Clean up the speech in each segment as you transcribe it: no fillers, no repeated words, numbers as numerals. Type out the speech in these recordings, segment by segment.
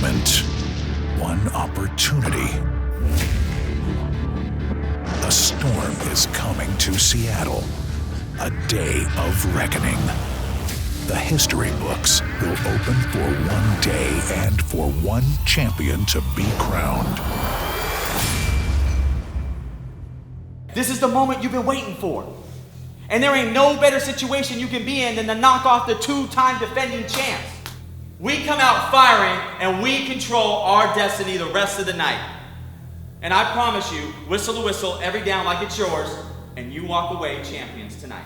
moment, one opportunity. A storm is coming to Seattle. A day of reckoning. The history books will open for one day and for one champion to be crowned. This is the moment you've been waiting for. And there ain't no better situation you can be in than to knock off the two-time defending champs. We come out firing and we control our destiny the rest of the night. And I promise you, whistle to whistle, every down like it's yours, and you walk away champions tonight.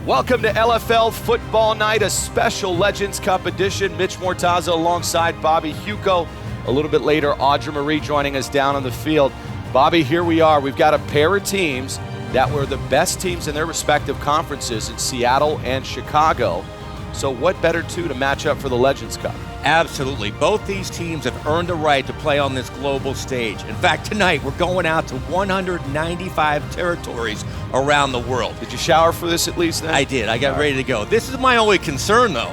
Welcome to LFL Football Night, a special Legends Cup edition. Mitch Mortaza alongside Bobby Hugo. A little bit later, Audra Marie joining us down on the field. Bobby, here we are. We've got a pair of teams that were the best teams in their respective conferences in Seattle and Chicago. So what better two to match up for the Legends Cup? Absolutely. Both these teams have earned the right to play on this global stage. In fact, tonight we're going out to 195 territories around the world. Did you shower for this at least then? I did. I got ready to go. This is my only concern, though.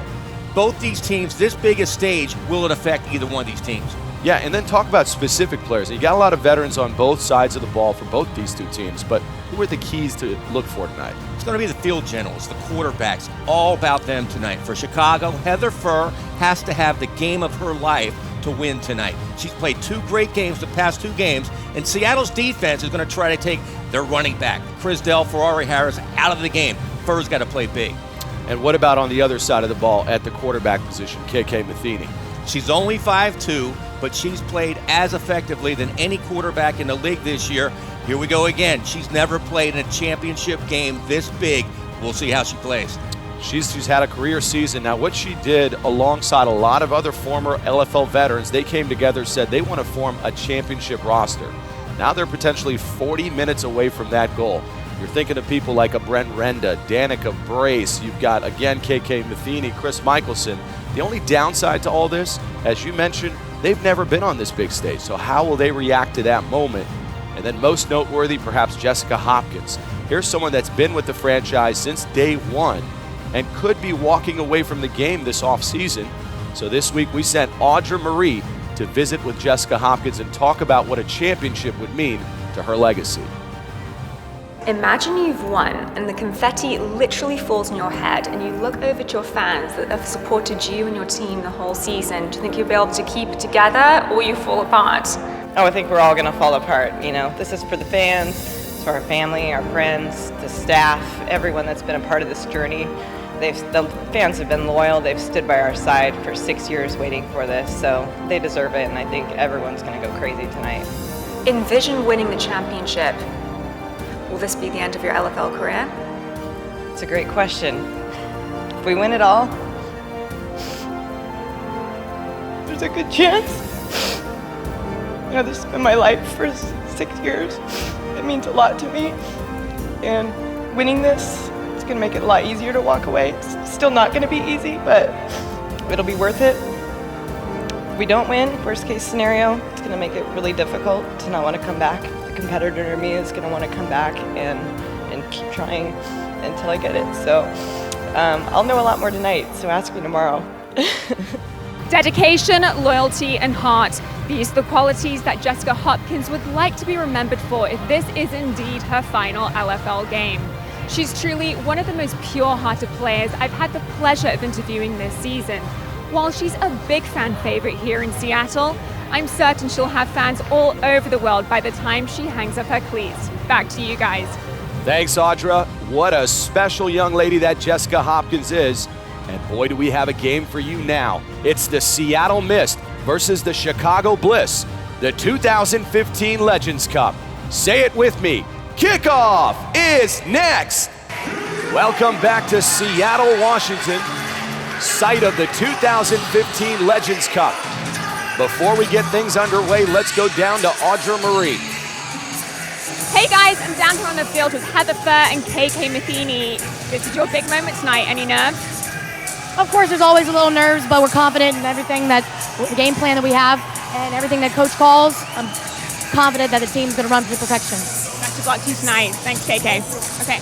Both these teams, this big a stage, will it affect either one of these teams? Yeah, and then talk about specific players. You got a lot of veterans on both sides of the ball for both these two teams, but who are the keys to look for tonight? It's going to be the field generals, the quarterbacks, all about them tonight. For Chicago, Heather Furr has to have the game of her life to win tonight. She's played two great games the past two games, and Seattle's defense is going to try to take their running back, Crisdell Ferrari Harris, out of the game. Furr's got to play big. And what about on the other side of the ball at the quarterback position, KK Matheny? She's only 5'2", but she's played as effectively than any quarterback in the league this year. Here we go again. She's never played in a championship game this big. We'll see how she plays. She's had a career season. Now, what she did alongside a lot of other former LFL veterans, they came together, said they want to form a championship roster. Now they're potentially 40 minutes away from that goal. You're thinking of people like a Brent Renda, Danica Brace. You've got, again, KK Matheny, Chris Michelson. The only downside to all this, as you mentioned, they've never been on this big stage. So how will they react to that moment? And then most noteworthy, perhaps Jessica Hopkins. Here's someone that's been with the franchise since day one and could be walking away from the game this offseason. So this week we sent Audra Marie to visit with Jessica Hopkins and talk about what a championship would mean to her legacy. Imagine you've won and the confetti literally falls on your head and you look over to your fans that have supported you and your team the whole season. Do you think you'll be able to keep it together or you fall apart? Oh, I think we're all going to fall apart. You know, this is for the fans, it's for our family, our friends, the staff, everyone that's been a part of this journey. The fans have been loyal. They've stood by our side for 6 years waiting for this, so they deserve it, and I think everyone's going to go crazy tonight. Envision winning the championship. Will this be the end of your LFL career? It's a great question. If we win it all, there's a good chance. You know, this has been my life for 6 years. It means a lot to me. And winning this, it's going to make it a lot easier to walk away. It's still not going to be easy, but it'll be worth it. If we don't win, worst case scenario, it's going to make it really difficult to not want to come back. The competitor in me is going to want to come back and keep trying until I get it. So I'll know a lot more tonight, so ask me tomorrow. Dedication, loyalty, and heart. These are the qualities that Jessica Hopkins would like to be remembered for if this is indeed her final LFL game. She's truly one of the most pure-hearted players I've had the pleasure of interviewing this season. While she's a big fan favorite here in Seattle, I'm certain she'll have fans all over the world by the time she hangs up her cleats. Back to you guys. Thanks, Audra. What a special young lady that Jessica Hopkins is. And boy, do we have a game for you now. It's the Seattle Mist versus the Chicago Bliss, the 2015 Legends Cup. Say it with me. Kickoff is next. Welcome back to Seattle, Washington, site of the 2015 Legends Cup. Before we get things underway, let's go down to Audra Marie. Hey guys, I'm down here on the field with Heather Furr and KK Matheny. This is your big moment tonight. Any nerves? Of course, there's always a little nerves, but we're confident in everything the game plan that we have and everything that coach calls. I'm confident that the team's going to run to perfection. Best of luck to you tonight. Thanks, KK. Okay.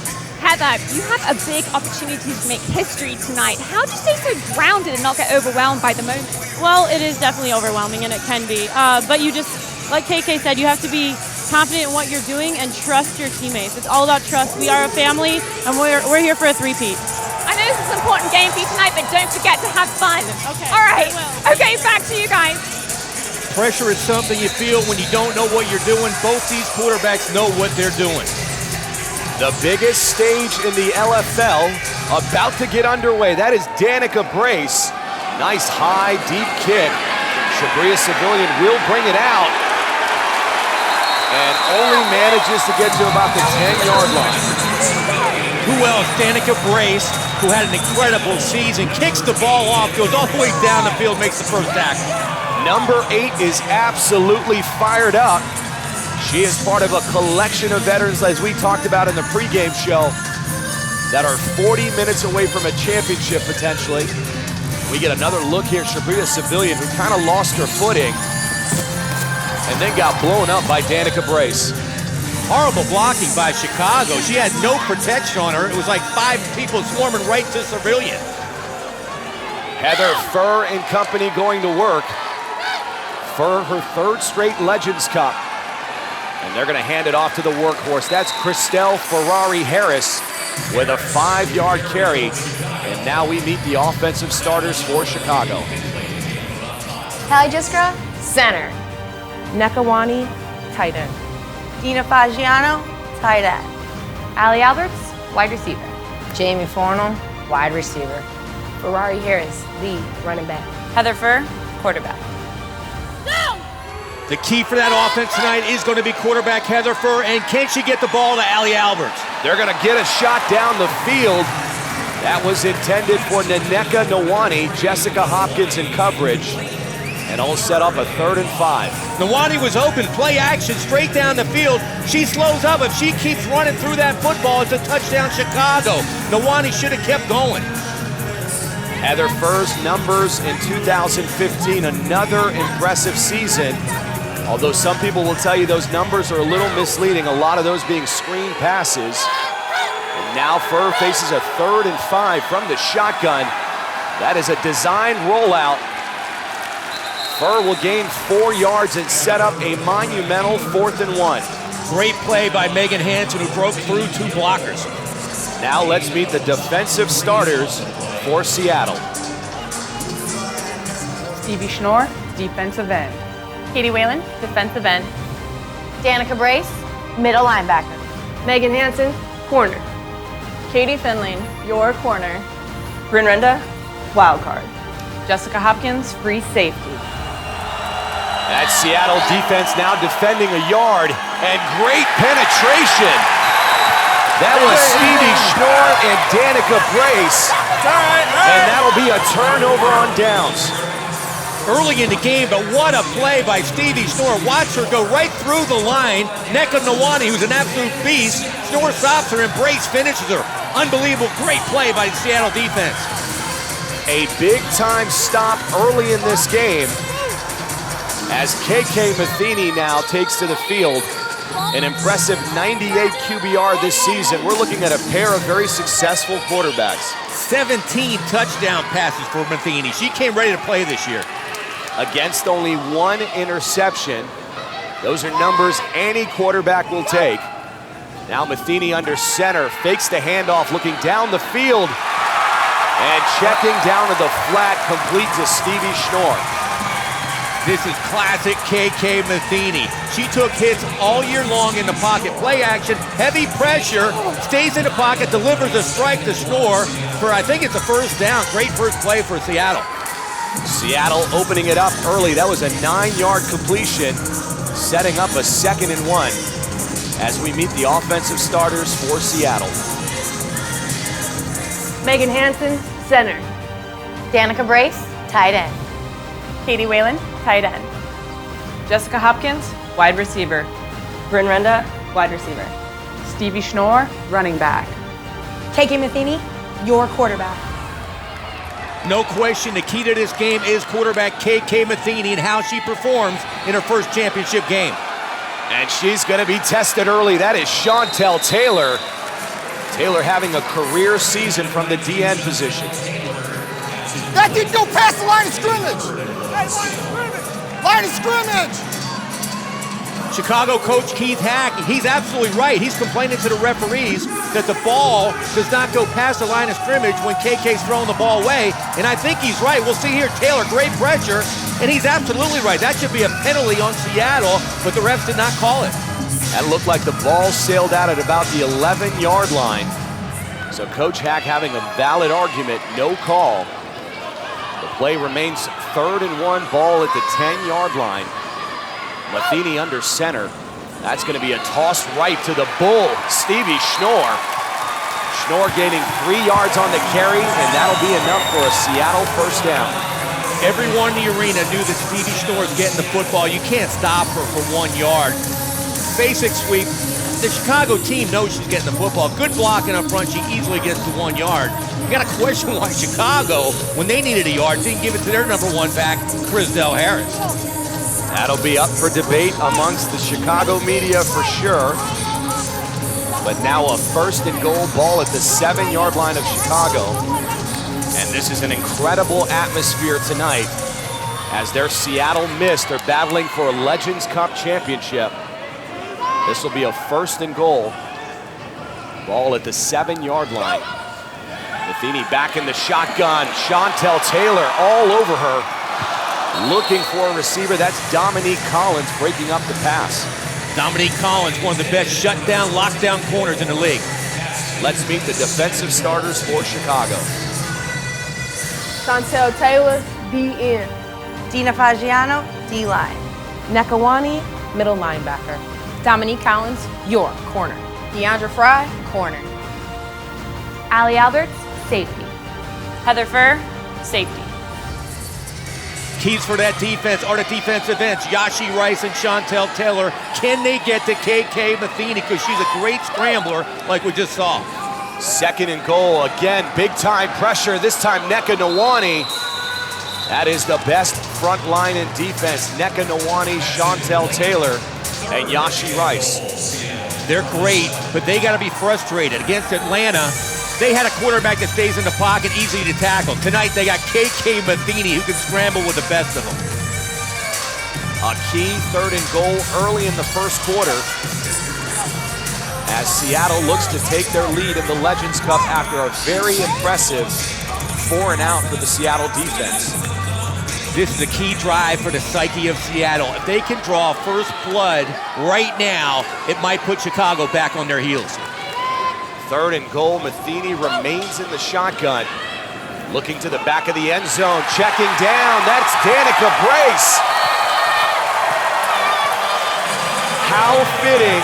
Heather, you have a big opportunity to make history tonight. How do you stay so grounded and not get overwhelmed by the moment? Well, it is definitely overwhelming, and it can be. But you just, like KK said, you have to be confident in what you're doing and trust your teammates. It's all about trust. We are a family, and we're here for a three-peat. I know this is an important game for you tonight, but don't forget to have fun. Okay. All right. Okay, back to you guys. Pressure is something you feel when you don't know what you're doing. Both these quarterbacks know what they're doing. The biggest stage in the LFL about to get underway. That is Danica Brace. Nice high, deep kick. Shabria Civilian will bring it out and only manages to get to about the 10-yard line. Who else? Danica Brace, who had an incredible season, kicks the ball off, goes all the way down the field, makes the first tackle. Number 8 is absolutely fired up. She is part of a collection of veterans, as we talked about in the pregame show, that are 40 minutes away from a championship potentially. We get another look here. Shabria Civilian, who kind of lost her footing and then got blown up by Danica Brace. Horrible blocking by Chicago. She had no protection on her. It was like 5 people swarming right to Civilian. Heather Furr and company going to work. Furr, her 3rd straight Legends Cup. And they're going to hand it off to the workhorse. That's Christelle Ferrari-Harris with a 5-yard carry. And now we meet the offensive starters for Chicago. Hallie Jiskra, center. Nekawani, tight end. Dina Fagiano, tight end. Allie Alberts, wide receiver. Jamie Fornell, wide receiver. Ferrari Harris, lead running back. Heather Furr, quarterback. The key for that offense tonight is going to be quarterback Heather Furr, and can she get the ball to Allie Alberts? They're going to get a shot down the field. That was intended for Naneka Nawani, Jessica Hopkins in coverage, and all set up a 3rd and 5. Nawani was open, play action, straight down the field. She slows up. If she keeps running through that football, it's a touchdown Chicago. Nawani should have kept going. Heather Furr's numbers in 2015, another impressive season. Although some people will tell you those numbers are a little misleading, a lot of those being screen passes. And now Furr faces a 3rd and 5 from the shotgun. That is a design rollout. Furr will gain 4 yards and set up a monumental 4th and 1. Great play by Megan Hansen, who broke through 2 blockers. Now let's meet the defensive starters for Seattle. Stevie Schnorr, defensive end. Katie Whalen, defensive end. Danica Brace, middle linebacker. Megan Hansen, corner. Katie Finling, your corner. Bryn Renda, wild card. Jessica Hopkins, free safety. That Seattle defense now defending a yard, and great penetration. That was Stevie Schnorr and Danica Brace, and that'll be a turnover on downs. Early in the game, but what a play by Stevie Schnorr. Watch her go right through the line. Neka Nawani, who's an absolute beast. Schnorr stops her and Brace finishes her. Unbelievable, great play by the Seattle defense. A big-time stop early in this game as KK Matheny now takes to the field. An impressive 98 QBR this season. We're looking at a pair of very successful quarterbacks. 17 touchdown passes for Matheny. She came ready to play this year. Against only 1 interception. Those are numbers any quarterback will take. Now Matheny under center, fakes the handoff, looking down the field, and checking down to the flat, complete to Stevie Schnorr. This is classic KK Matheny. She took hits all year long in the pocket. Play action, heavy pressure, stays in the pocket, delivers a strike to Schnorr for, I think it's a 1st down. Great first play for Seattle. Seattle opening it up early. That was a 9-yard completion, setting up a 2nd and 1 as we meet the offensive starters for Seattle. Megan Hansen, center. Danica Brace, tight end. Katie Whalen, tight end. Jessica Hopkins, wide receiver. Bryn Renda, wide receiver. Stevie Schnorr, running back. KK Matheny, your quarterback. No question, the key to this game is quarterback KK Matheny and how she performs in her first championship game. And she's going to be tested early. That is Chantel Taylor. Taylor having a career season from the DN position. That didn't go past the line of scrimmage. Line of scrimmage. Chicago coach Keith Hack, he's absolutely right. He's complaining to the referees that the ball does not go past the line of scrimmage when KK's throwing the ball away, and I think he's right. We'll see here, Taylor, great pressure, and he's absolutely right. That should be a penalty on Seattle, but the refs did not call it. That looked like the ball sailed out at about the 11-yard line. So Coach Hack having a valid argument, no call. The play remains 3rd and 1, ball at the 10-yard line. Matheny under center. That's going to be a toss right to the bull, Stevie Schnorr. Schnorr gaining 3 yards on the carry, and that'll be enough for a Seattle first down. Everyone in the arena knew that Stevie Schnorr is getting the football. You can't stop her for 1 yard. Basic sweep. The Chicago team knows she's getting the football. Good blocking up front. She easily gets to 1 yard. You got to question why Chicago, when they needed a yard, didn't give it to their number 1 back, Crisdell Harris. That'll be up for debate amongst the Chicago media for sure. But now a 1st and goal, ball at the 7-yard line of Chicago. And this is an incredible atmosphere tonight as their Seattle Mist are battling for a Legends Cup championship. This will be a 1st and goal, ball at the 7-yard line. Matheny back in the shotgun. Chantel Taylor all over her. Looking for a receiver. That's Dominique Collins breaking up the pass. Dominique Collins, one of the best shutdown, lockdown corners in the league. Let's meet the defensive starters for Chicago. Chantel Taylor, DN. Dina Fagiano, D-line. Nekawani, middle linebacker. Dominique Collins, your corner. Deandra Fry, corner. Allie Alberts, safety. Heather Furr, safety. Keys for that defense are the defensive ends, Yashi Rice and Chantel Taylor. Can they get to KK Matheny, because she's a great scrambler like we just saw. 2nd and goal, again, big time pressure, this time Neka Nawani. That is the best front line in defense. Neka Nawani, Chantel Taylor, and Yashi Rice. They're great, but they got to be frustrated. Against Atlanta, they had a quarterback that stays in the pocket, easy to tackle. Tonight, they got KK Matheny, who can scramble with the best of them. A key 3rd and goal early in the 1st quarter as Seattle looks to take their lead in the Legends Cup after a very impressive 4-and-out for the Seattle defense. This is a key drive for the psyche of Seattle. If they can draw first blood right now, it might put Chicago back on their heels. 3rd and goal, Matheny remains in the shotgun. Looking to the back of the end zone, checking down, that's Danica Brace. How fitting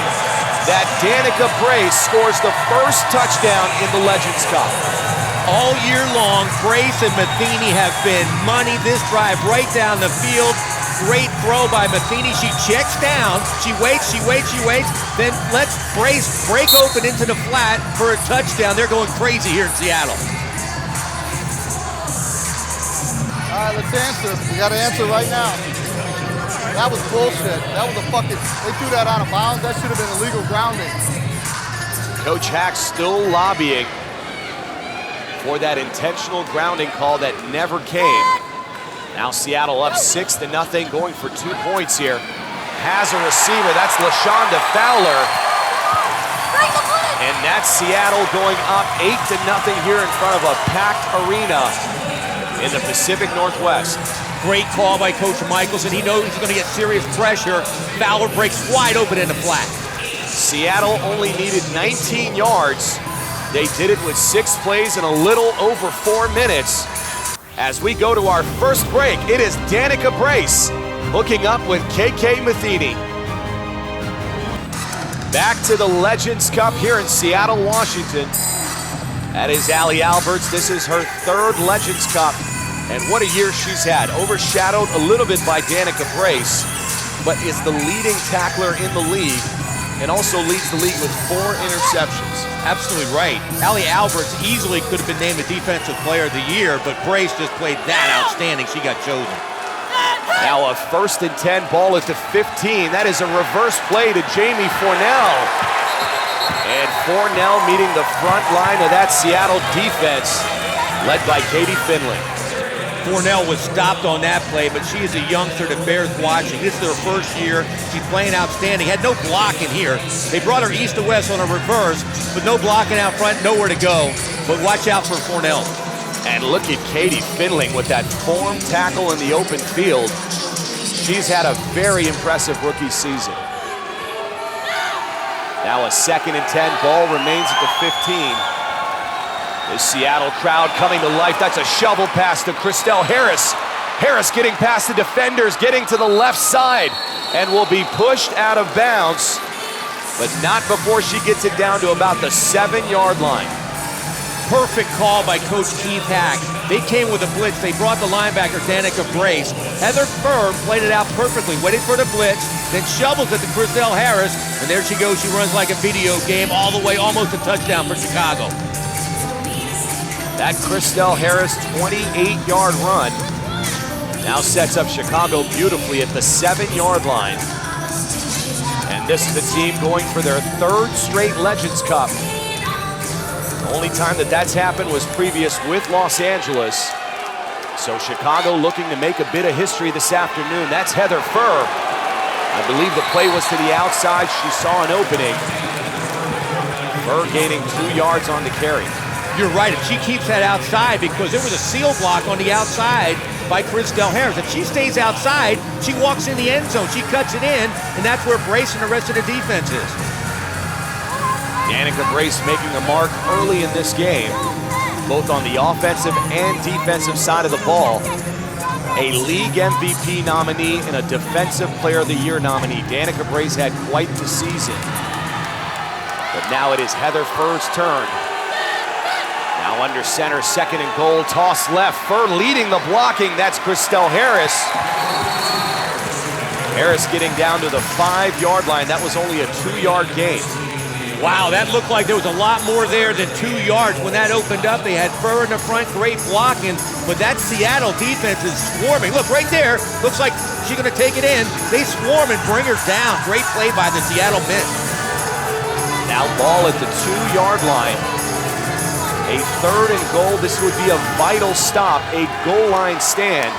that Danica Brace scores the first touchdown in the Legends Cup. All year long, Brace and Matheny have been money. This drive right down the field. Great throw by Matheny. She checks down. She waits. Then lets Brace break open into the flat for a touchdown. They're going crazy here in Seattle. All right, let's answer. We got to answer right now. That was bullshit. That was a fucking, they threw that out of bounds. That should have been illegal grounding. Coach Hack still lobbying for that intentional grounding call that never came. Now Seattle up 6-0, going for 2 points here. Has a receiver, that's LaShonda Fowler. And that's Seattle going up 8-0 here in front of a packed arena in the Pacific Northwest. Great call by Coach Michelson. He knows he's going to get serious pressure. Fowler breaks wide open in the flat. Seattle only needed 19 yards. They did it with 6 plays in a little over 4 minutes. As we go to our first break, it is Danica Brace hooking up with KK Matheny. Back to the Legends Cup here in Seattle, Washington. That is Allie Alberts. This is her 3rd Legends Cup. And what a year she's had. Overshadowed a little bit by Danica Brace, but is the leading tackler in the league and also leads the league with 4 interceptions. Absolutely right. Allie Alberts easily could have been named the Defensive Player of the Year, but Brace just played that outstanding. She got chosen. Now a 1st and 10, ball at the 15. That is a reverse play to Jamie Fornell. And Fornell meeting the front line of that Seattle defense, led by Katie Finley. Fornell was stopped on that play, but she is a youngster that bears watching. This is her first year. She's playing outstanding. Had no blocking here. They brought her east to west on a reverse, but no blocking out front, nowhere to go. But watch out for Fornell. And look at Katie Finley with that form tackle in the open field. She's had a very impressive rookie season. Now a 2nd and 10, ball remains at the 15. The Seattle crowd coming to life. That's a shovel pass to Christelle Harris. Harris getting past the defenders, getting to the left side, and will be pushed out of bounds, but not before she gets it down to about the 7-yard line. Perfect call by Coach Keith Hack. They came with a blitz. They brought the linebacker, Danica Brace. Heather Firm played it out perfectly, waited for the blitz, then shovels it to Christelle Harris, and there she goes. She runs like a video game all the way, almost a touchdown for Chicago. That Christelle Harris 28-yard run now sets up Chicago beautifully at the 7-yard line. And this is the team going for their 3rd straight Legends Cup. The only time that that's happened was previous with Los Angeles. So Chicago looking to make a bit of history this afternoon. That's Heather Furr. I believe the play was to the outside. She saw an opening. Furr gaining 2 yards on the carry. You're right, if she keeps that outside, because there was a seal block on the outside by Christelle Harris. If she stays outside, she walks in the end zone. She cuts it in, and that's where Brace and the rest of the defense is. Danica Brace making a mark early in this game, both on the offensive and defensive side of the ball. A league MVP nominee and a Defensive Player of the Year nominee. Danica Brace had quite the season. But now it is Heather Furr's turn. Now under center, 2nd and goal, toss left. Furr leading the blocking. That's Christelle Harris. Harris getting down to the 5-yard line. That was only a 2-yard gain. Wow, that looked like there was a lot more there than 2 yards. When that opened up, they had Furr in the front, great blocking, but that Seattle defense is swarming. Look, right there, looks like she's gonna take it in. They swarm and bring her down. Great play by the Seattle bench. Now ball at the 2-yard line. A 3rd and goal. This would be a vital stop, a goal line stand,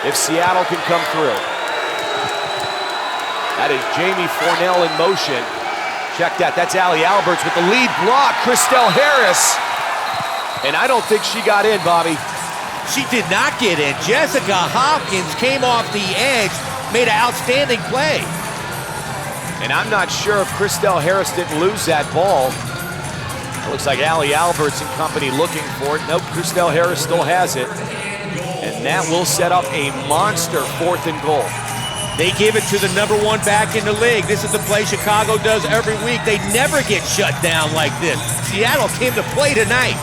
if Seattle can come through. That is Jamie Fornell in motion. Check that, that's Allie Alberts with the lead block, Christelle Harris. And I don't think she got in, Bobby. She did not get in. Jessica Hopkins came off the edge, made an outstanding play. And I'm not sure if Christelle Harris didn't lose that ball. It looks like Allie Alberts and company looking for it. Nope, Christelle Harris still has it. And that will set up a monster 4th and goal. They give it to the #1 back in the league. This is the play Chicago does every week. They never get shut down like this. Seattle came to play tonight.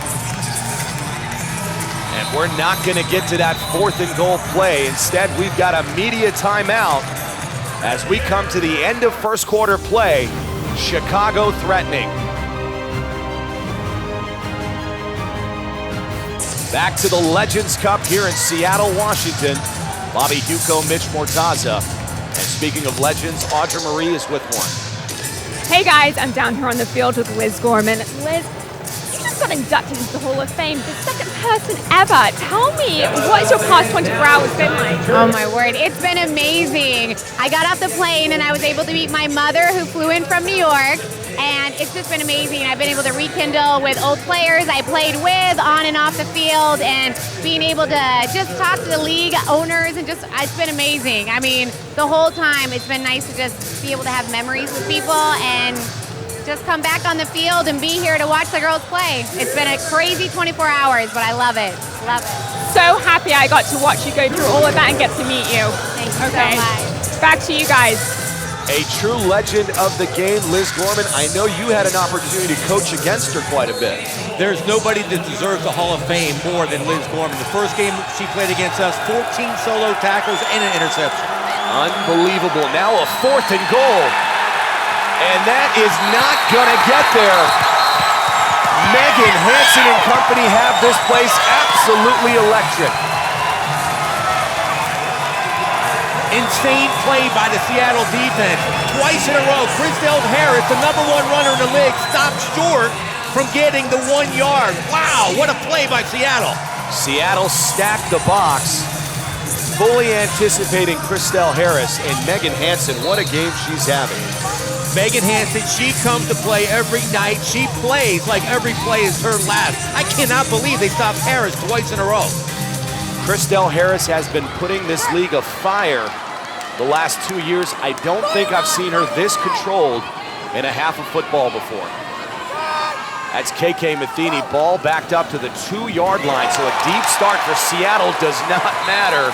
And we're not going to get to that 4th and goal play. Instead, we've got a media timeout as we come to the end of 1st quarter play. Chicago threatening. Back to the Legends Cup here in Seattle, Washington. Bobby Huco, Mitch Mortaza. And speaking of legends, Audra Marie is with one. Hey guys, I'm down here on the field with Liz Gorman. Liz, you just got inducted into the Hall of Fame, the 2nd person ever. Tell me, what's your past 24 hours been like? Oh my word, it's been amazing. I got off the plane and I was able to meet my mother who flew in from New York. And it's just been amazing. I've been able to rekindle with old players I played with on and off the field, and being able to just talk to the league owners, and just, it's been amazing. I mean, the whole time it's been nice to just be able to have memories with people and just come back on the field and be here to watch the girls play. It's been a crazy 24 hours, but I love it. Love it. So happy I got to watch you go through all of that and get to meet you. Thank you so much. Back to you guys. A true legend of the game, Liz Gorman. I know you had an opportunity to coach against her quite a bit. There's nobody that deserves a Hall of Fame more than Liz Gorman. The first game she played against us, 14 solo tackles and an interception. Unbelievable. Now a 4th and goal. And that is not gonna get there. Megan Hansen and company have this place absolutely electric. Insane play by the Seattle defense. Twice in a row, Chrisdell Harris, the #1 runner in the league, stopped short from getting the 1 yard. Wow, what a play by Seattle. Seattle stacked the box, fully anticipating Chrisdell Harris, and Megan Hansen, what a game she's having. Megan Hansen, she comes to play every night. She plays like every play is her last. I cannot believe they stopped Harris twice in a row. Chrisdell Harris has been putting this league afire the last 2 years. I don't think I've seen her this controlled in a half of football before. That's KK Matheny, ball backed up to the 2-yard line, so a deep start for Seattle does not matter.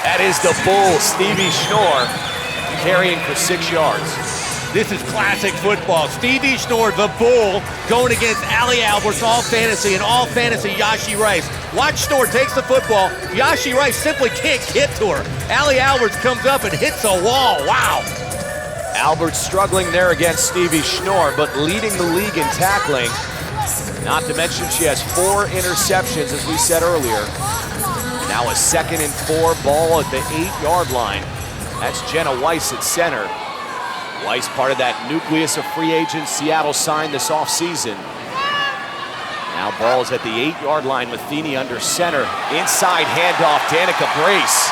That is the Bull, Stevie Schnorr, carrying for 6 yards. This is classic football. Stevie Schnorr, the Bull, going against Allie Alberts, all fantasy, and all fantasy Yashi Rice. Watch Schnorr takes the football. Yashi Rice simply can't get to her. Allie Alberts comes up and hits a wall. Wow. Alberts struggling there against Stevie Schnorr, but leading the league in tackling. Not to mention she has 4 interceptions, as we said earlier. Now a 2nd and 4, ball at the 8-yard line. That's Jenna Weiss at center. Weiss, part of that nucleus of free agents Seattle signed this offseason. Now ball is at the 8-yard line. Matheny under center. Inside handoff, Danica Brace.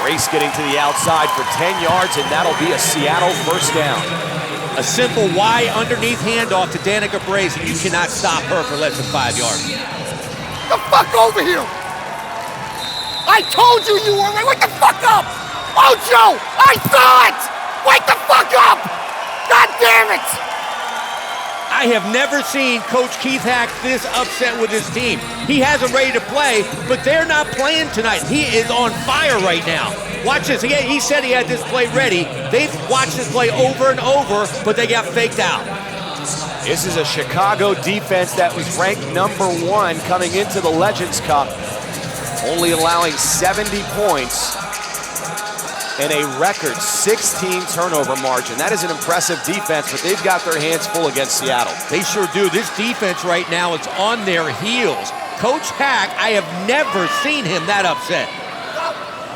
Brace getting to the outside for 10 yards, and that'll be a Seattle first down. A simple Y underneath handoff to Danica Brace, and you cannot stop her for less than 5 yards. The fuck over here! I told you you were right. Wake the fuck up! Ocho! I saw it! Wake the fuck up! God damn it! I have never seen Coach Keith Hack this upset with his team. He has them ready to play, but they're not playing tonight. He is on fire right now. Watch this. He said he had this play ready. They've watched this play over and over, but they got faked out. This is a Chicago defense that was ranked #1 coming into the Legends Cup, only allowing 70 points and a record 16 turnover margin. That is an impressive defense, but they've got their hands full against Seattle. They sure do. This defense right now is on their heels. Coach Hack, I have never seen him that upset.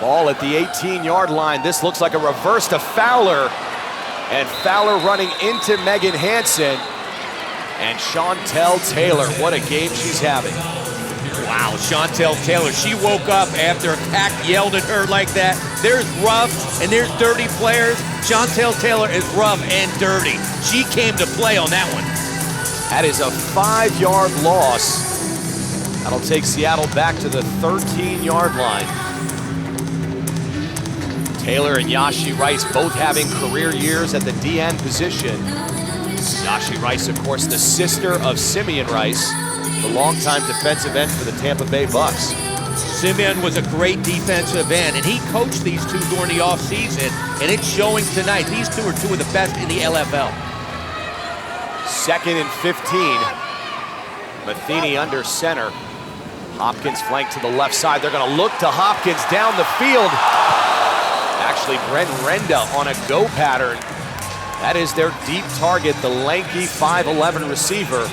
Ball at the 18-yard line. This looks like a reverse to Fowler. And Fowler running into Megan Hansen. And Chantel Taylor, what a game she's having. Wow, Chantel Taylor, she woke up after Hack yelled at her like that. There's rough and there's dirty players. Chantel Taylor is rough and dirty. She came to play on that one. That is a 5-yard loss. That'll take Seattle back to the 13-yard line. Taylor and Yashi Rice both having career years at the DN position. Yashi Rice, of course, the sister of Simeon Rice, the longtime defensive end for the Tampa Bay Bucks. Simeon was a great defensive end, and he coached these two during the offseason, and it's showing tonight. These two are two of the best in the LFL. 2nd and 15. Matheny under center. Hopkins flanked to the left side. They're going to look to Hopkins down the field. Actually, Brent Renda on a go pattern. That is their deep target. The lanky 5'11 receiver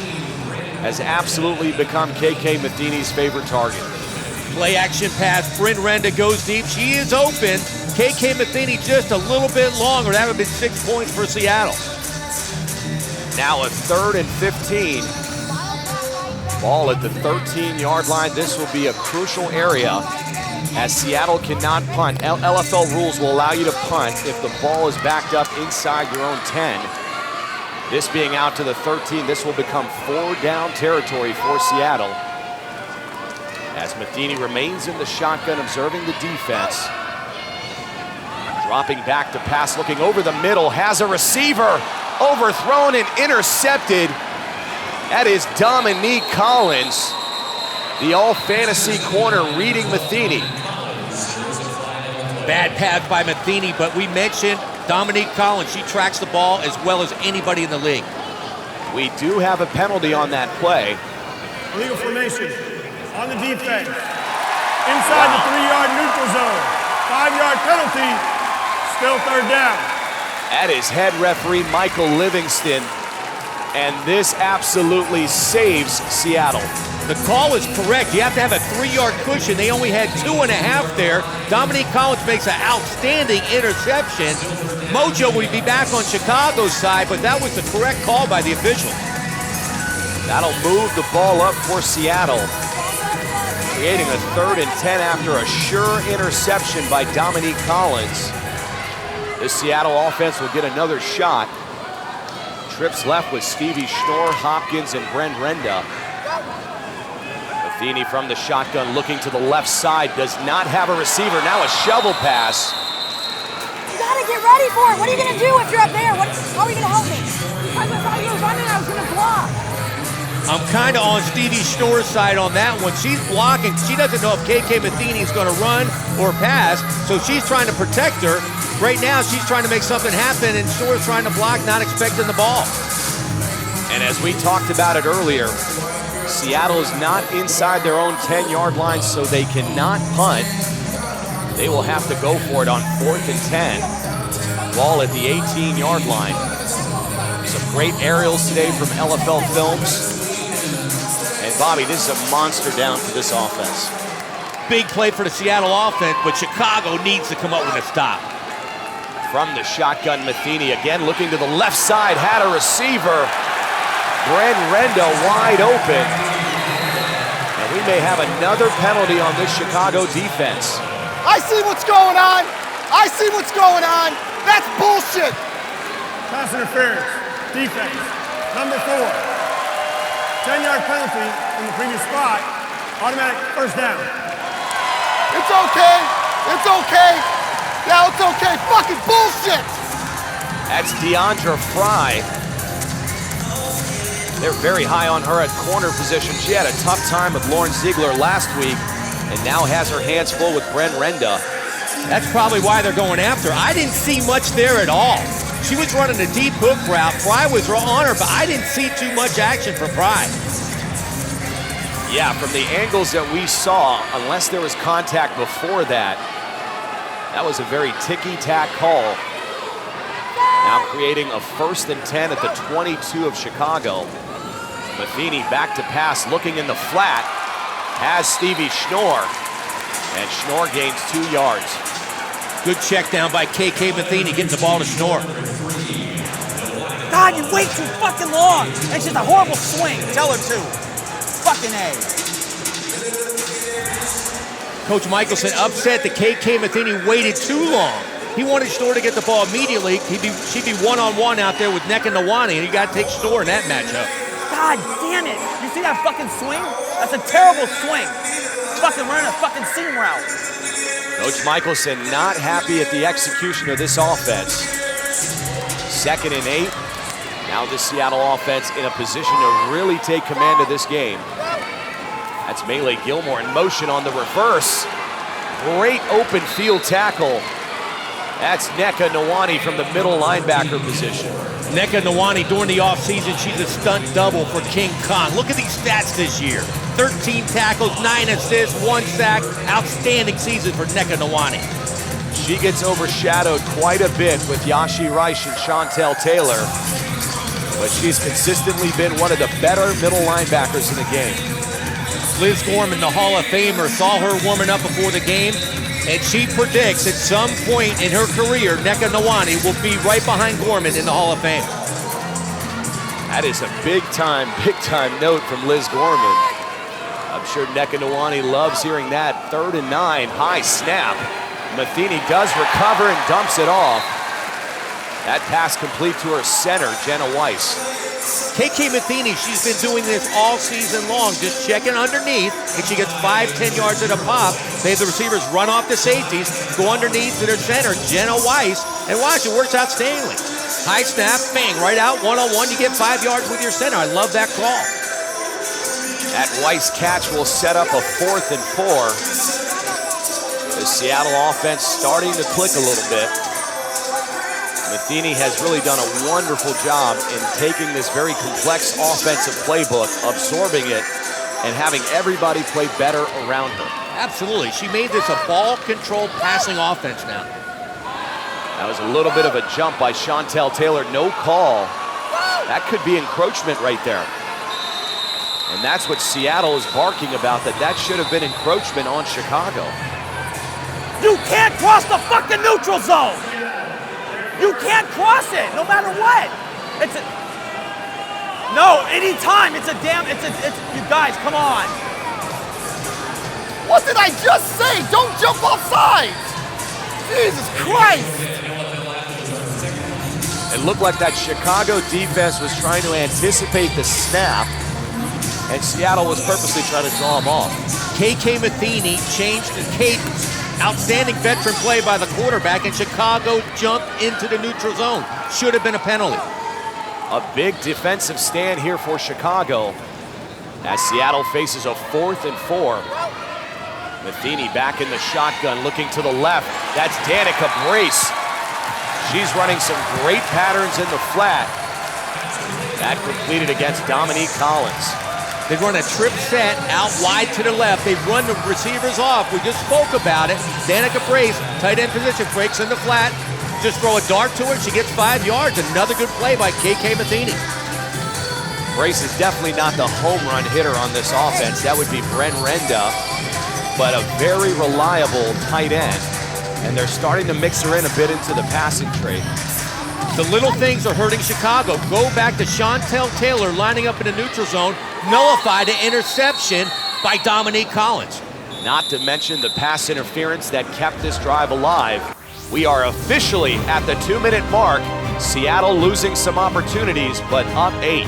has absolutely become KK Matheny's favorite target. Play action pass. Brent Renda goes deep. She is open. KK Matheny just a little bit longer. That would have been 6 points for Seattle. Now a 3rd and 15. Ball at the 13-yard line. This will be a crucial area as Seattle cannot punt. LFL rules will allow you to punt if the ball is backed up inside your own 10. This being out to the 13, this will become 4-down territory for Seattle. As Matheny remains in the shotgun, observing the defense. Dropping back to pass, looking over the middle, has a receiver. Overthrown and intercepted. That is Dominique Collins. The all-fantasy corner reading Matheny. Bad pass by Matheny, but we mentioned Dominique Collins. She tracks the ball as well as anybody in the league. We do have a penalty on that play. Illegal formation on the defense. Inside the 3-yard neutral zone. 5-yard penalty. Still 3rd down. That is head referee Michael Livingston. and this absolutely saves Seattle. The call is correct. You have to have a 3-yard cushion. They only had 2.5 there. Dominique Collins makes an outstanding interception. Mojo will be back on Chicago's side, but that was the correct call by the official. That'll move the ball up for Seattle, creating a 3rd and 10 after a sure interception by Dominique Collins. The Seattle offense will get another shot. Trips left with Stevie Schnorr, Hopkins, and Brent Renda. Matheny from the shotgun looking to the left side, does not have a receiver. Now a shovel pass. You gotta get ready for it. What are you gonna do if you're up there? How are you gonna help me? Because I thought you were running, I was gonna block. I'm kind of on Stevie Schnorr's side on that one. She's blocking. She doesn't know if KK Matheny is going to run or pass, so she's trying to protect her. Right now, she's trying to make something happen, and Schnorr's trying to block, not expecting the ball. And as we talked about it earlier, Seattle is not inside their own 10-yard line, so they cannot punt. They will have to go for it on 4th and 10. Ball at the 18-yard line. Some great aerials today from LFL Films. And Bobby, this is a monster down for this offense. Big play for the Seattle offense, but Chicago needs to come up with a stop. From the shotgun, Matheny again looking to the left side, had a receiver. Brent Renda wide open. And we may have another penalty on this Chicago defense. I see what's going on. I see what's going on. That's bullshit. Pass interference. Defense. Number 4. 10-yard penalty from the previous spot. Automatic first down. It's okay. It's okay. Yeah, it's okay. Fucking bullshit. That's Deandra Fry. They're very high on her at corner position. She had a tough time with Lauren Ziegler last week and now has her hands full with Brent Renda. That's probably why they're going after her. I didn't see much there at all. She was running a deep hook route. Fry was on her, but I didn't see too much action from Fry. Yeah, from the angles that we saw, unless there was contact before that, that was a very ticky-tack call. Now creating a 1st and 10 at the 22 of Chicago. Matheny back to pass, looking in the flat, has Stevie Schnorr, and Schnorr gains 2 yards. Good check down by KK Matheny, getting the ball to Schnorr. God, you wait too fucking long. That's just a horrible swing. Tell her to. Fucking A. Coach Michelson upset that KK Matheny waited too long. He wanted Schnorr to get the ball immediately. She'd be one-on-one out there with Neka Nawani, and you got to take Schnorr in that matchup. God damn it. You see that fucking swing? That's a terrible swing. Fucking running a fucking seam route. Coach Michelson not happy at the execution of this offense. 2nd and 8. Now the Seattle offense in a position to really take command of this game. That's Melee Gilmore in motion on the reverse. Great open field tackle. That's Neka Nawani from the middle linebacker position. Neka Nawani during the offseason, she's a stunt double for King Kong. Look at these stats this year. 13 tackles, 9 assists, 1 sack. Outstanding season for Neka Nawani. She gets overshadowed quite a bit with Yashi Reich and Chantel Taylor, but she's consistently been one of the better middle linebackers in the game. Liz Gorman, the Hall of Famer, saw her warming up before the game, and she predicts at some point in her career, Neka Nawani will be right behind Gorman in the Hall of Fame. That is a big time note from Liz Gorman. I'm sure Neka Nawani loves hearing that. 3rd and 9, high snap. Matheny does recover and dumps it off. That pass complete to her center, Jenna Weiss. KK Matheny, she's been doing this all season long, just checking underneath, and she gets 5-10 yards at a pop. They have the receivers run off the safeties, go underneath to their center, Jenna Weiss, and watch, it works outstandingly. High snap, bang, right out, one-on-one, you get 5 yards with your center. I love that call. That Weiss catch will set up a 4th and 4. The Seattle offense starting to click a little bit. Matheny has really done a wonderful job in taking this very complex offensive playbook, absorbing it, and having everybody play better around her. Absolutely. She made this a ball-controlled passing offense now. That was a little bit of a jump by Chantel Taylor. No call That could be encroachment right there. And that's what Seattle is barking about, that should have been encroachment on Chicago. You can't cross the fucking neutral zone. You can't cross it, no matter what. No, anytime. You guys, come on. What did I just say? Don't jump off sides. Jesus Christ. It looked like that Chicago defense was trying to anticipate the snap, and Seattle was purposely trying to draw them off. KK Matheny changed the cadence. Outstanding veteran play by the quarterback, and Chicago jumped into the neutral zone. Should have been a penalty. A big defensive stand here for Chicago as Seattle faces a 4th and 4. Matheny back in the shotgun, looking to the left. That's Danica Brace. She's running some great patterns in the flat. That completed against Dominique Collins. They run a trip set out wide to the left. They run the receivers off. We just spoke about it. Danica Brace, tight end position, breaks in the flat. Just throw a dart to her. She gets 5 yards. Another good play by KK Matheny. Brace is definitely not the home run hitter on this offense. That would be Bryn Renda, but a very reliable tight end. And they're starting to mix her in a bit into the passing trade. The little things are hurting Chicago. Go back to Chantel Taylor lining up in the neutral zone, nullified an interception by Dominique Collins. Not to mention the pass interference that kept this drive alive. We are officially at the 2-minute mark. Seattle losing some opportunities, but up 8.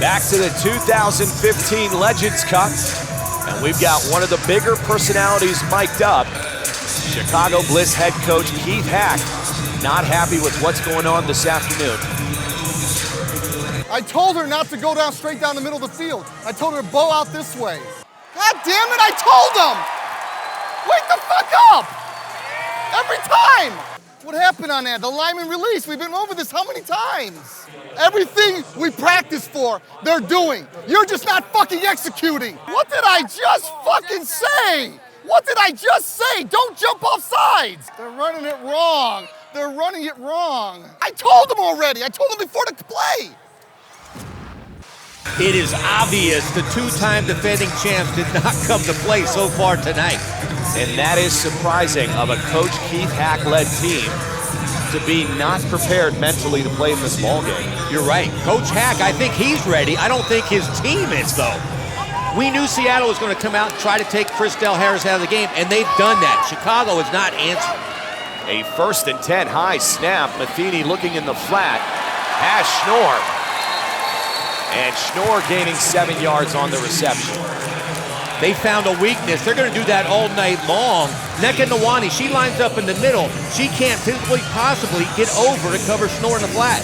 Back to the 2015 Legends Cup, and we've got one of the bigger personalities mic'd up. Chicago Bliss head coach Keith Hack, not happy with what's going on this afternoon. I told her not to go straight down the middle of the field. I told her to bow out this way. God damn it, I told them! Wake the fuck up! Every time! What happened on that? The lineman release. We've been over this how many times? Everything we practice for, they're doing. You're just not fucking executing. What did I just fucking say? What did I just say? Don't jump off sides. They're running it wrong. They're running it wrong. I told them already. I told them before the play. It is obvious the 2-time defending champs did not come to play so far tonight. And that is surprising of a Coach Keith Hack-led team to be not prepared mentally to play in this ballgame. You're right. Coach Hack, I think he's ready. I don't think his team is, though. We knew Seattle was going to come out and try to take Chrisdell Harris out of the game, and they've done that. Chicago has not answered. A 1st and 10 high snap. Matheny looking in the flat. Has Schnorr. And Schnorr gaining 7 yards on the reception. They found a weakness. They're going to do that all night long. Nneka Nwani, she lines up in the middle. She can't physically possibly get over to cover Schnorr in the flat.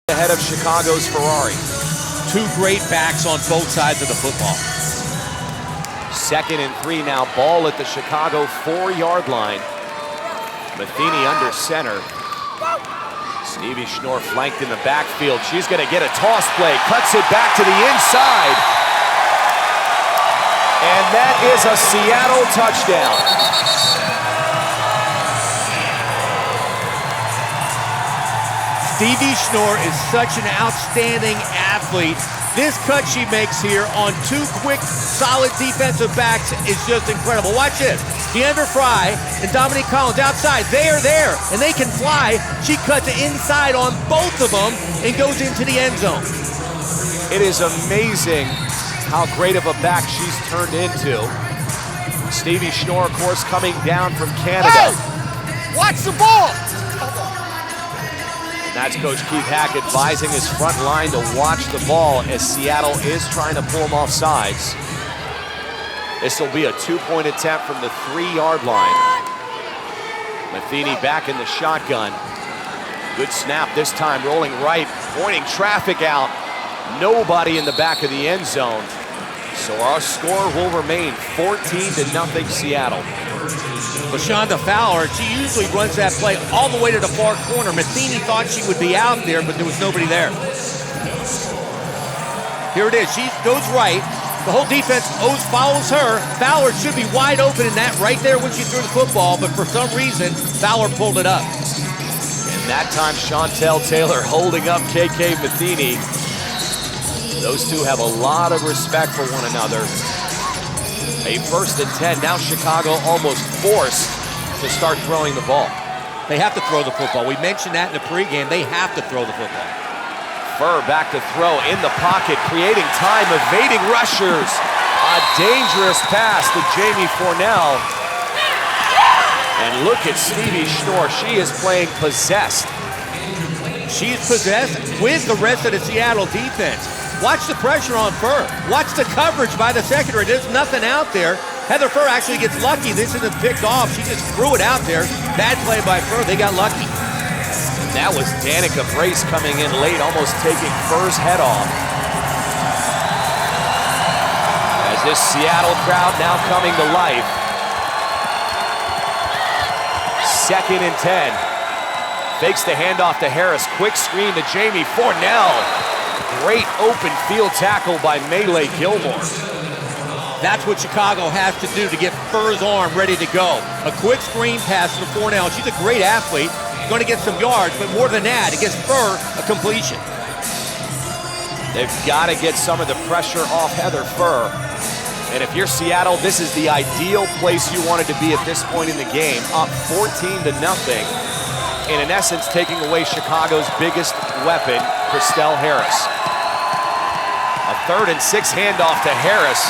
Ahead of Chicago's Ferrari. 2 great backs on both sides of the football. 2nd and 3 now. Ball at the Chicago 4-yard line. Matheny under center. Stevie Schnorr flanked in the backfield. She's going to get a toss play. Cuts it back to the inside. And that is a Seattle touchdown. Stevie Schnorr is such an outstanding athlete. This cut she makes here on 2 quick, solid defensive backs is just incredible. Watch this. Deandra Fry and Dominique Collins outside. They are there, and they can fly. She cuts inside on both of them and goes into the end zone. It is amazing how great of a back she's turned into. Stevie Schnorr, of course, coming down from Canada. Hey! Watch the ball! That's Coach Keith Hack advising his front line to watch the ball as Seattle is trying to pull them off sides. This will be a 2-point attempt from the 3-yard line. Matheny back in the shotgun. Good snap this time, rolling right, pointing traffic out. Nobody in the back of the end zone. So our score will remain 14-0 Seattle. LaShonda Fowler, she usually runs that play all the way to the far corner. Matheny thought she would be out there, but there was nobody there. Here it is. She goes right. The whole defense follows her. Fowler should be wide open in that right there when she threw the football, but for some reason, Fowler pulled it up. And that time, Chantel Taylor holding up KK Matheny. Those two have a lot of respect for one another. A 1st and 10. Now Chicago almost forced to start throwing the ball. They have to throw the football. We mentioned that in the pregame. They have to throw the football. Furr back to throw in the pocket, creating time, evading rushers. A dangerous pass to Jamie Fornell. And look at Stevie Schnorr. She is playing possessed. She's possessed with the rest of the Seattle defense. Watch the pressure on Furr. Watch the coverage by the secondary. There's nothing out there. Heather Furr actually gets lucky. This isn't picked off. She just threw it out there. Bad play by Furr. They got lucky. That was Danica Brace coming in late, almost taking Furr's head off. As this Seattle crowd now coming to life. 2nd and 10. Fakes the handoff to Harris. Quick screen to Jamie Fornell. Great open field tackle by Melee Gilmore. That's what Chicago has to do to get Furr's arm ready to go. A quick screen pass to Fornell. She's a great athlete. Going to get some yards, but more than that, it gets Furr a completion. They've got to get some of the pressure off Heather Furr. And if you're Seattle, this is the ideal place you wanted to be at this point in the game. Up 14-0. And in essence, taking away Chicago's biggest weapon, Christelle Harris. A 3rd and 6 handoff to Harris.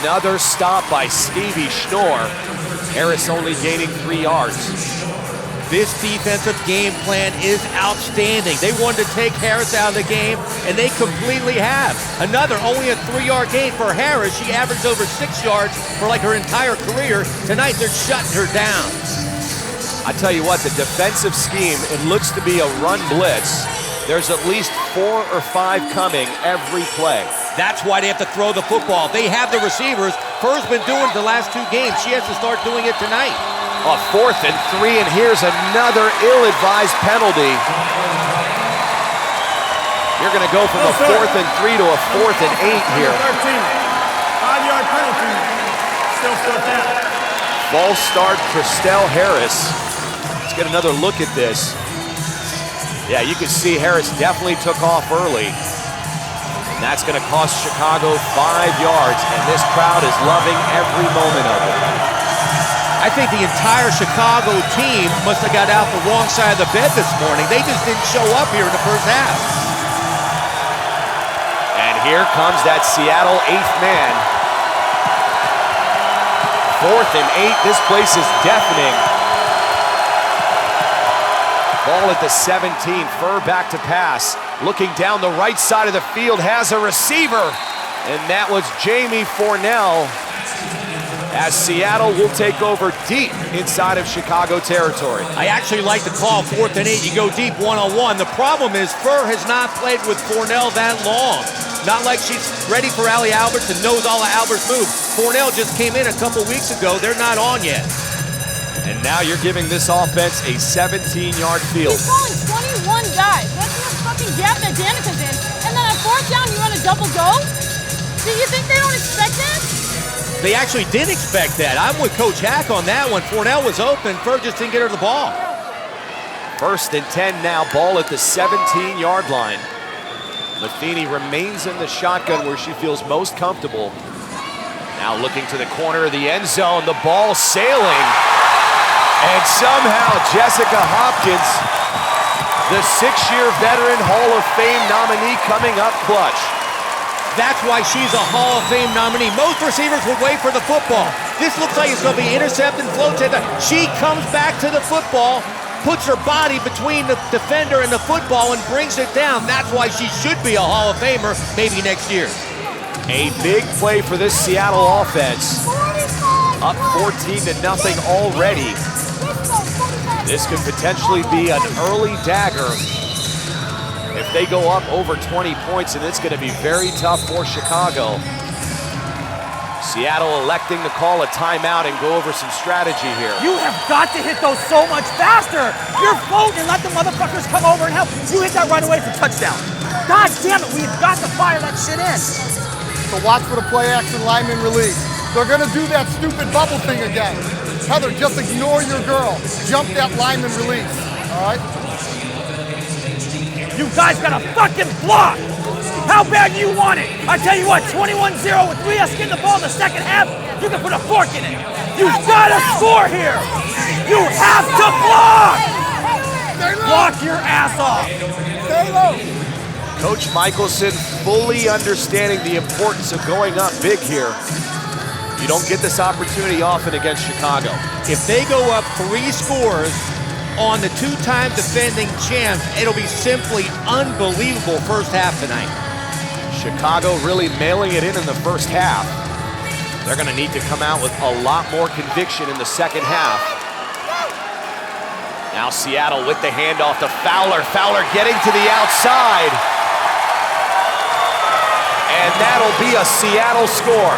Another stop by Stevie Schnorr. Harris only gaining 3 yards. This defensive game plan is outstanding. They wanted to take Harris out of the game, and they completely have. Another, only a 3-yard gain for Harris. She averaged over 6 yards for like her entire career. Tonight, they're shutting her down. I tell you what, the defensive scheme, it looks to be a run blitz. There's at least 4 or 5 coming every play. That's why they have to throw the football. They have the receivers. Furr's been doing it the last 2 games. She has to start doing it tonight. A 4th and 3, and here's another ill-advised penalty. You're going to go from a 4th and 3 to a 4th and 8 here. 5-yard penalty. Still fourth down. False start, Christelle Harris. Let's get another look at this. Yeah, you can see Harris definitely took off early. And that's going to cost Chicago 5 yards, and this crowd is loving every moment of it. I think the entire Chicago team must have got out the wrong side of the bed this morning. They just didn't show up here in the first half. And here comes that Seattle 8th man. 4th and 8, this place is deafening. Ball at the 17, Furr back to pass. Looking down the right side of the field, has a receiver. And that was Jamie Fornell. As Seattle will take over deep inside of Chicago territory. I actually like the call, 4th and 8, you go deep one-on-one. The problem is Furr has not played with Fornell that long. Not like she's ready for Allie Alberts and knows all of Alberts' moves. Fornell just came in a couple weeks ago. They're not on yet. And now you're giving this offense a 17-yard field. He's calling 21 guys. That's the fucking gap that Danica's in. And then on 4th down, you run a double go? Do you think they don't expect that? They actually did expect that. I'm with Coach Hack on that one. Fornell was open. Furr just didn't get her the ball. 1st and 10 now. Ball at the 17-yard line. Matheny remains in the shotgun where she feels most comfortable. Now looking to the corner of the end zone. The ball sailing. And somehow Jessica Hopkins, the 6-year veteran Hall of Fame nominee, coming up clutch. That's why she's a Hall of Fame nominee. Most receivers would wait for the football. This looks like it's going to be intercepted and floats. She comes back to the football, puts her body between the defender and the football and brings it down. That's why she should be a Hall of Famer maybe next year. A big play for this Seattle offense. Up 14-0 already. This could potentially be an early dagger if they go up over 20 points, and it's going to be very tough for Chicago. Seattle electing to call a timeout and go over some strategy here. You have got to hit those so much faster. You're floating and let the motherfuckers come over and help. You hit that right away for touchdown. God damn it, we've got to fire that shit in. So watch for the play action lineman release. They're gonna do that stupid bubble thing again. Heather, just ignore your girl. Jump that lineman release, all right? You guys gotta fucking block. How bad do you want it? I tell you what, 21-0 with 3 us getting the ball in the second half, you can put a fork in it. You've gotta score here. You have to block. Block your ass off. Stay low. Coach Michelson fully understanding the importance of going up big here. You don't get this opportunity often against Chicago. If they go up 3 scores on the 2-time defending champs, it'll be simply unbelievable first half tonight. Chicago really mailing it in the first half. They're going to need to come out with a lot more conviction in the second half. Now Seattle with the handoff to Fowler. Fowler getting to the outside. And that'll be a Seattle score.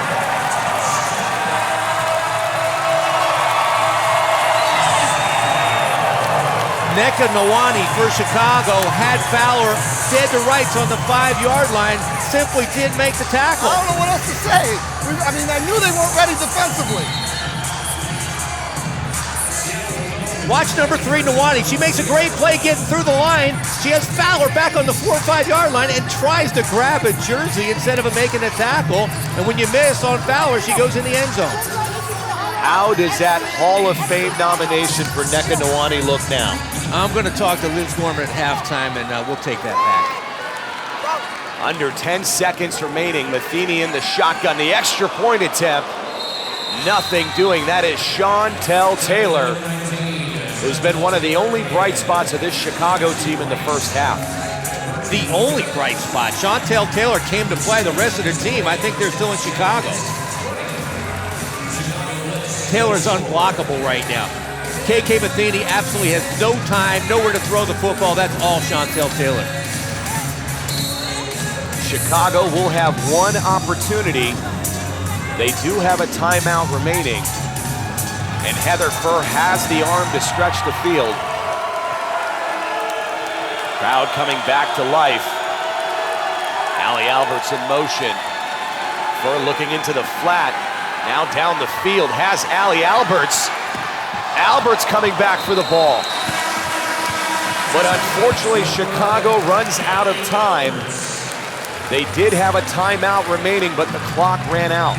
Neka Nawani for Chicago had Fowler dead to rights on the 5-yard line, simply didn't make the tackle. I don't know what else to say. I mean, I knew they weren't ready defensively. Watch number 3, Nawani. She makes a great play getting through the line. She has Fowler back on the 4 or 5-yard line and tries to grab a jersey instead of making a tackle. And when you miss on Fowler, she goes in the end zone. How does that Hall of Fame nomination for Neka Nawani look now? I'm going to talk to Liz Gorman at halftime, and we'll take that back. Under 10 seconds remaining, Matheny in the shotgun, the extra point attempt. Nothing doing. That is Chantel Taylor, who's been one of the only bright spots of this Chicago team in the first half. The only bright spot. Chantel Taylor came to play. The rest of their team, I think they're still in Chicago. Taylor's unblockable right now. KK Matheny absolutely has no time, nowhere to throw the football. That's all Chantel Taylor. Chicago will have one opportunity. They do have a timeout remaining. And Heather Furr has the arm to stretch the field. Crowd coming back to life. Allie Alberts in motion. Furr looking into the flat. Now down the field has Allie Alberts. Alberts coming back for the ball. But unfortunately, Chicago runs out of time. They did have a timeout remaining, but the clock ran out.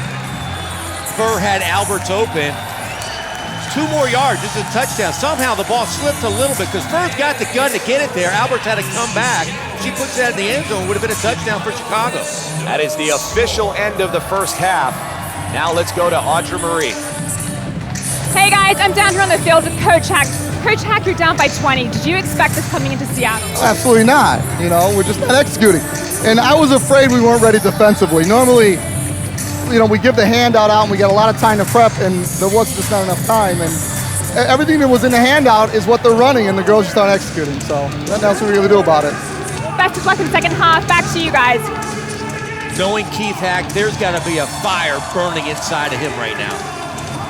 Furr had Alberts open. 2 more yards, this is a touchdown. Somehow the ball slipped a little bit because Furr's got the gun to get it there. Alberts had to come back. She puts that in the end zone, would have been a touchdown for Chicago. That is the official end of the first half. Now let's go to Audra Marie. Hey guys, I'm down here on the field with Coach Hack. Coach Hack, you're down by 20. Did you expect this coming into Seattle? Absolutely not. You know, we're just not executing. And I was afraid we weren't ready defensively. Normally, you know, we give the handout out and we get a lot of time to prep, and there was just not enough time. And everything that was in the handout is what they're running, and the girls just aren't executing. So that's what we're going to do about it. Best of luck in the second half. Back to you guys. Knowing Keith Hack, there's got to be a fire burning inside of him right now.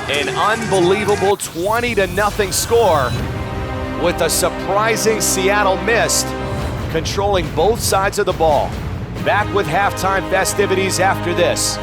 An unbelievable 20-0 score with a surprising Seattle miss, controlling both sides of the ball. Back with halftime festivities after this.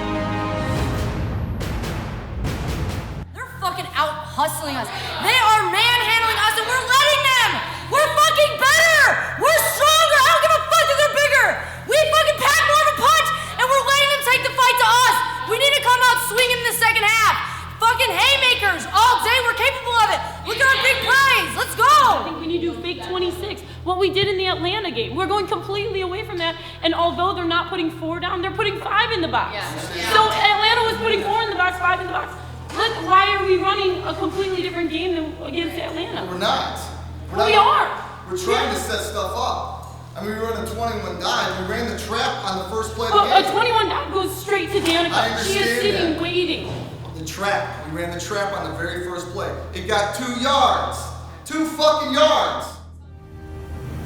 They're fucking out hustling us. They are manhandling us and we're letting them. We're fucking better. We're stronger. I don't give a fuck that they're bigger. We fucking pack more of a punch and we're letting them take the fight to us. We need to come out swinging in the second half. Fucking haymakers all day. We're capable of it. Look at our big plays. Let's go. I think we need to do fake 26. What we did in the Atlanta game. We're going completely away from that. And although they're not putting 4 down, they're putting 5 in the box. Yeah. So Atlanta was putting 4 in the box, 5 in the box. Look, why are we running a completely different game than against Atlanta? We're not. We are. We're trying to set stuff up. I mean, we run a 21 dive. We ran the trap on the first play of the game. A 21 dive goes straight to Danica. She is sitting, waiting. The trap. We ran the trap on the very first play. It got 2 yards. 2 fucking yards.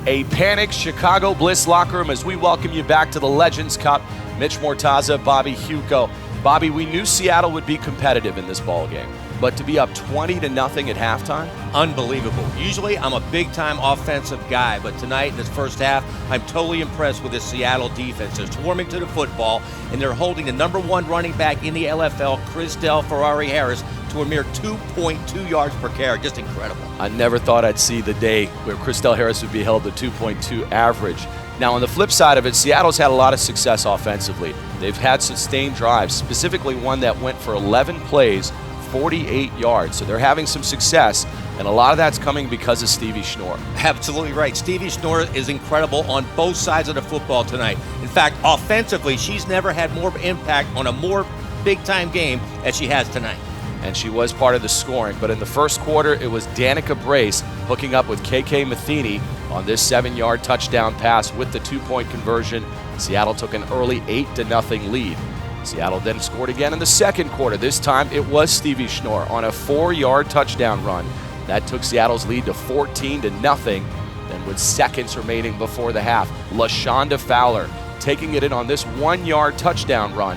A panicked Chicago Bliss locker room as we welcome you back to the Legends Cup. Mitch Mortaza, Bobby Hugo. Bobby, we knew Seattle would be competitive in this ball game, but to be up 20-0 at halftime? Unbelievable. Usually I'm a big-time offensive guy, but tonight in this first half, I'm totally impressed with this Seattle defense. They're swarming to the football, and they're holding the #1 running back in the LFL, Chrisdell Ferrari-Harris, to a mere 2.2 yards per carry. Just incredible. I never thought I'd see the day where Chrisdell Harris would be held to 2.2 average. Now, on the flip side of it, Seattle's had a lot of success offensively. They've had sustained drives, specifically one that went for 11 plays, 48 yards. So they're having some success, and a lot of that's coming because of Stevie Schnorr. Absolutely right. Stevie Schnorr is incredible on both sides of the football tonight. In fact, offensively, she's never had more impact on a more big-time game as she has tonight. And she was part of the scoring. But in the first quarter, it was Danica Brace hooking up with KK Matheny on this 7-yard touchdown pass with the 2-point conversion. Seattle took an early 8-0 lead. Seattle then scored again in the second quarter. This time it was Stevie Schnorr on a 4-yard touchdown run. That took Seattle's lead to 14-0. Then with seconds remaining before the half, LaShonda Fowler taking it in on this 1-yard touchdown run.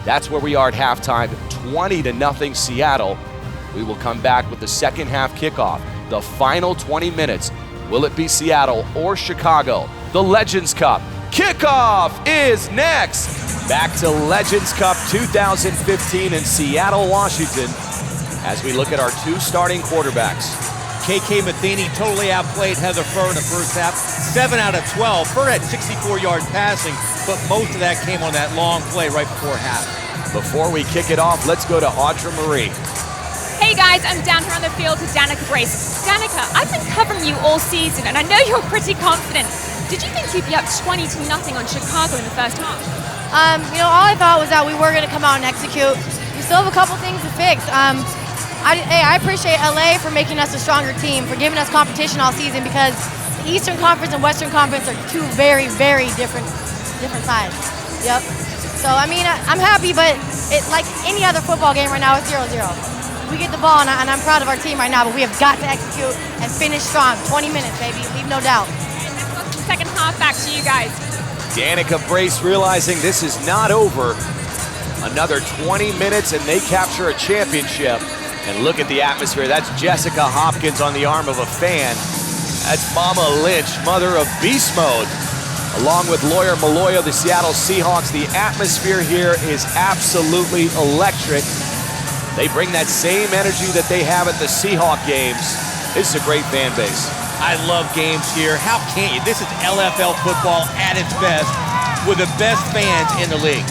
That's where we are at halftime, 20-0 Seattle. We will come back with the second half kickoff. The final 20 minutes. Will it be Seattle or Chicago? The Legends Cup kickoff is next. Back to Legends Cup 2015 in Seattle, Washington, as we look at our two starting quarterbacks. KK Matheny totally outplayed Heather Furr in the first half. 7 out of 12. Furr had 64 yards passing, but most of that came on that long play right before half. Before we kick it off, let's go to Audra Marie. Hey guys, I'm down here on the field with Danica Brace. Danica, I've been covering you all season, and I know you're pretty confident. Did you think you'd be up 20-0 on Chicago in the first half? All I thought was that we were going to come out and execute. We still have a couple things to fix. I appreciate LA for making us a stronger team, for giving us competition all season, because the Eastern Conference and Western Conference are two very, very different sides. Yep. So, I'm happy, but like any other football game right now, it's 0-0. We get the ball, and I'm proud of our team right now, but we have got to execute and finish strong. 20 minutes, baby. Leave no doubt. Second half, back to you guys. Danica Brace realizing this is not over. Another 20 minutes, and they capture a championship. And look at the atmosphere. That's Jessica Hopkins on the arm of a fan. That's Mama Lynch, mother of Beast Mode. Along with Lawyer Maloyo, the Seattle Seahawks. The atmosphere here is absolutely electric. They bring that same energy that they have at the Seahawk games. This is a great fan base. I love games here. How can't you? This is LFL football at its best with the best fans in the league.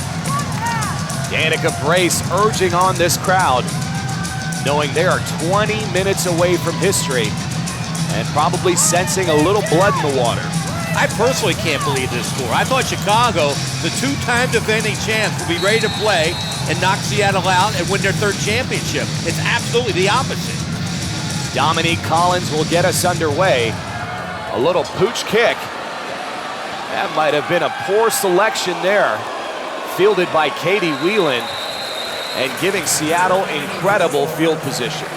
Danica Brace urging on this crowd, knowing they are 20 minutes away from history and probably sensing a little blood in the water. I personally can't believe this score. I thought Chicago, the two-time defending champs, would be ready to play and knock Seattle out and win their third championship. It's absolutely the opposite. Dominique Collins will get us underway. A little pooch kick. That might have been a poor selection there. Fielded by Katie Whelan and giving Seattle incredible field position.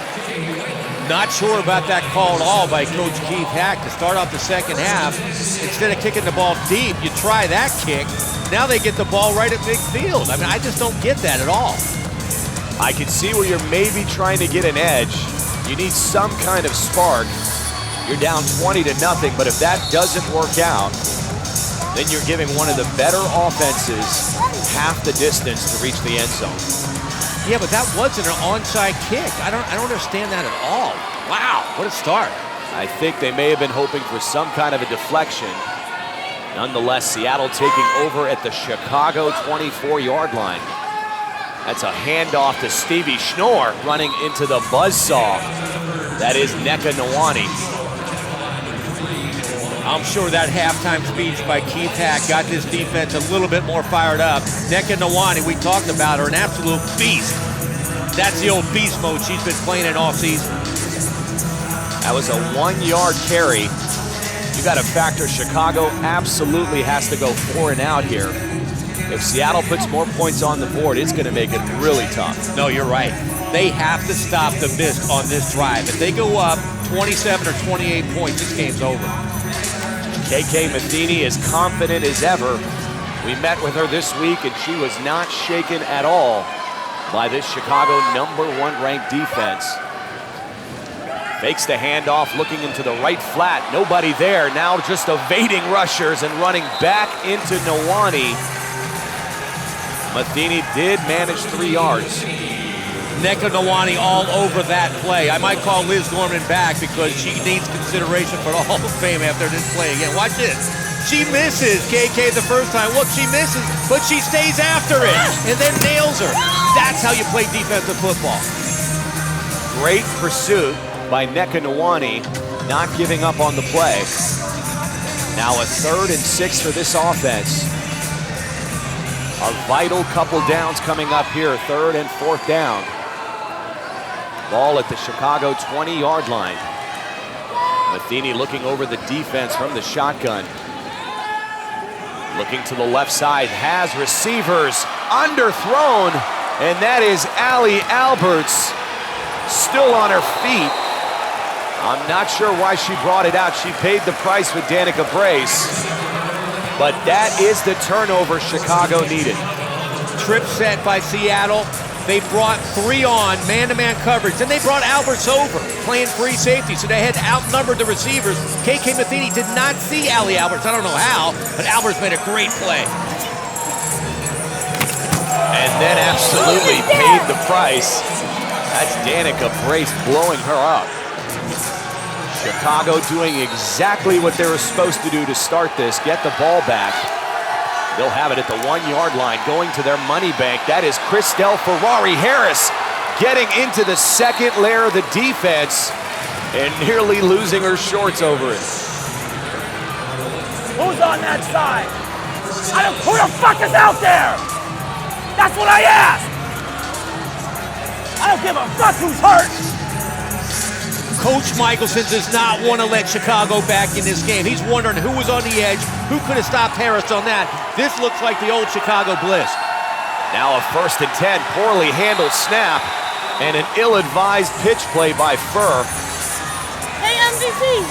Not sure about that call at all by Coach Keith Hack to start off the second half. Instead of kicking the ball deep, you try that kick. Now they get the ball right at midfield. I just don't get that at all. I can see where you're maybe trying to get an edge. You need some kind of spark. You're down 20-0, but if that doesn't work out, then you're giving one of the better offenses half the distance to reach the end zone. Yeah, but that wasn't an onside kick. I don't understand that at all. Wow, what a start. I think they may have been hoping for some kind of a deflection. Nonetheless, Seattle taking over at the Chicago 24-yard line. That's a handoff to Stevie Schnorr running into the buzzsaw. That is Nneka Nwani. I'm sure that halftime speech by Keith Hack got this defense a little bit more fired up. Nneka Nwani, we talked about her, an absolute beast. That's the old beast mode she's been playing in all season. That was a 1-yard carry. You got to factor Chicago absolutely has to go 4 and out here. If Seattle puts more points on the board, it's going to make it really tough. No, you're right. They have to stop the Mist on this drive. If they go up 27 or 28 points, this game's over. KK Matheny is confident as ever. We met with her this week, and she was not shaken at all by this Chicago #1 ranked defense. Fakes the handoff, looking into the right flat. Nobody there. Now just evading rushers and running back into Nwani. Matheny did manage 3 yards. Nneka Nwani all over that play. I might call Liz Gorman back because she needs consideration for the Hall of Fame after this play again. Watch this. She misses KK the first time. Look, she misses, but she stays after it and then nails her. That's how you play defensive football. Great pursuit by Nneka Nwani, not giving up on the play. Now a 3rd and 6 for this offense. A vital couple downs coming up here, 3rd and 4th down. Ball at the Chicago 20-yard line. Matheny looking over the defense from the shotgun. Looking to the left side, has receivers, underthrown, and that is Allie Alberts, still on her feet. I'm not sure why she brought it out. She paid the price with Danica Brace, but that is the turnover Chicago needed. Trip set by Seattle. They brought 3 on man-to-man coverage. Then they brought Alberts over, playing free safety, so they had outnumbered the receivers. KK Matheny did not see Allie Alberts. I don't know how, but Alberts made a great play. And then absolutely paid the price. That's Danica Brace blowing her up. Chicago doing exactly what they were supposed to do to start this, get the ball back. They'll have it at the 1-yard line, going to their money bank. That is Christelle Ferrari-Harris getting into the second layer of the defense and nearly losing her shorts over it. Who's on that side? Who the fuck is out there? That's what I asked. I don't give a fuck who's hurt. Coach Michelson does not want to let Chicago back in this game. He's wondering who was on the edge, who could have stopped Harris on that. This looks like the old Chicago Bliss. Now a 1st and 10, poorly handled snap, and an ill-advised pitch play by Furr. Hey, MVP,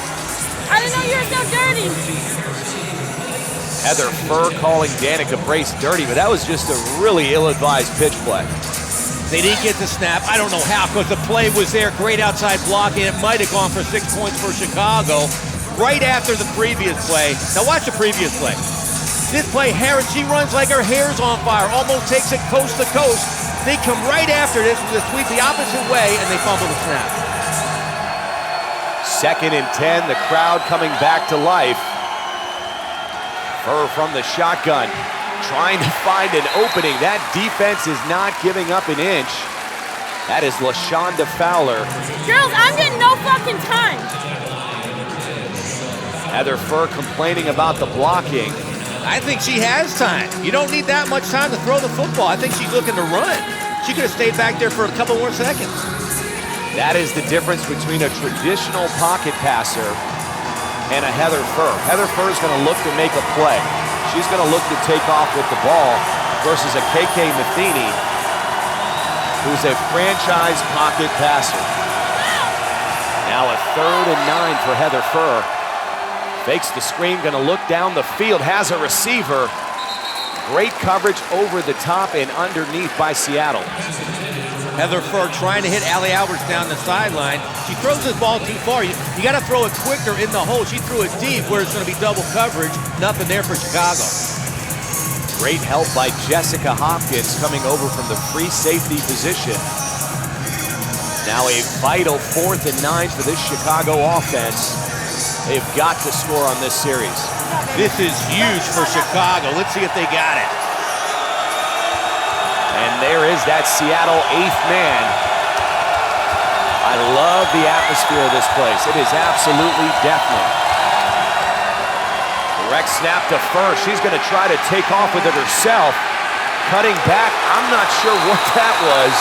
I didn't know you were so dirty. Heather Furr calling Danica Brace dirty, but that was just a really ill-advised pitch play. They didn't get the snap. I don't know how, because the play was there. Great outside blocking. It might have gone for 6 points for Chicago right after the previous play. Now watch the previous play. This play, Harris, she runs like her hair's on fire, almost takes it coast to coast. They come right after this with a sweep the opposite way, and they fumble the snap. 2nd and 10, the crowd coming back to life. Furr from the shotgun, trying to find an opening. That defense is not giving up an inch. That is LaShonda Fowler. Girls, I'm getting no fucking time. Heather Furr complaining about the blocking. I think she has time. You don't need that much time to throw the football. I think she's looking to run. She could have stayed back there for a couple more seconds. That is the difference between a traditional pocket passer and a Heather Furr. Heather Furr is going to look to make a play. She's going to look to take off with the ball versus a KK Matheny, who's a franchise pocket passer. Now a 3rd and 9 for Heather Furr. Fakes the screen, going to look down the field, has a receiver. Great coverage over the top and underneath by Seattle. Heather Furr trying to hit Allie Alberts down the sideline. She throws this ball too far. You got to throw it quicker in the hole. She threw it deep where it's going to be double coverage. Nothing there for Chicago. Great help by Jessica Hopkins coming over from the free safety position. Now a vital 4th and 9 for this Chicago offense. They've got to score on this series. This is huge for Chicago. Let's see if they got it. And there is that Seattle 8th man. I love the atmosphere of this place. It is absolutely deafening. Direct snap to Furr. She's going to try to take off with it herself. Cutting back. I'm not sure what that was.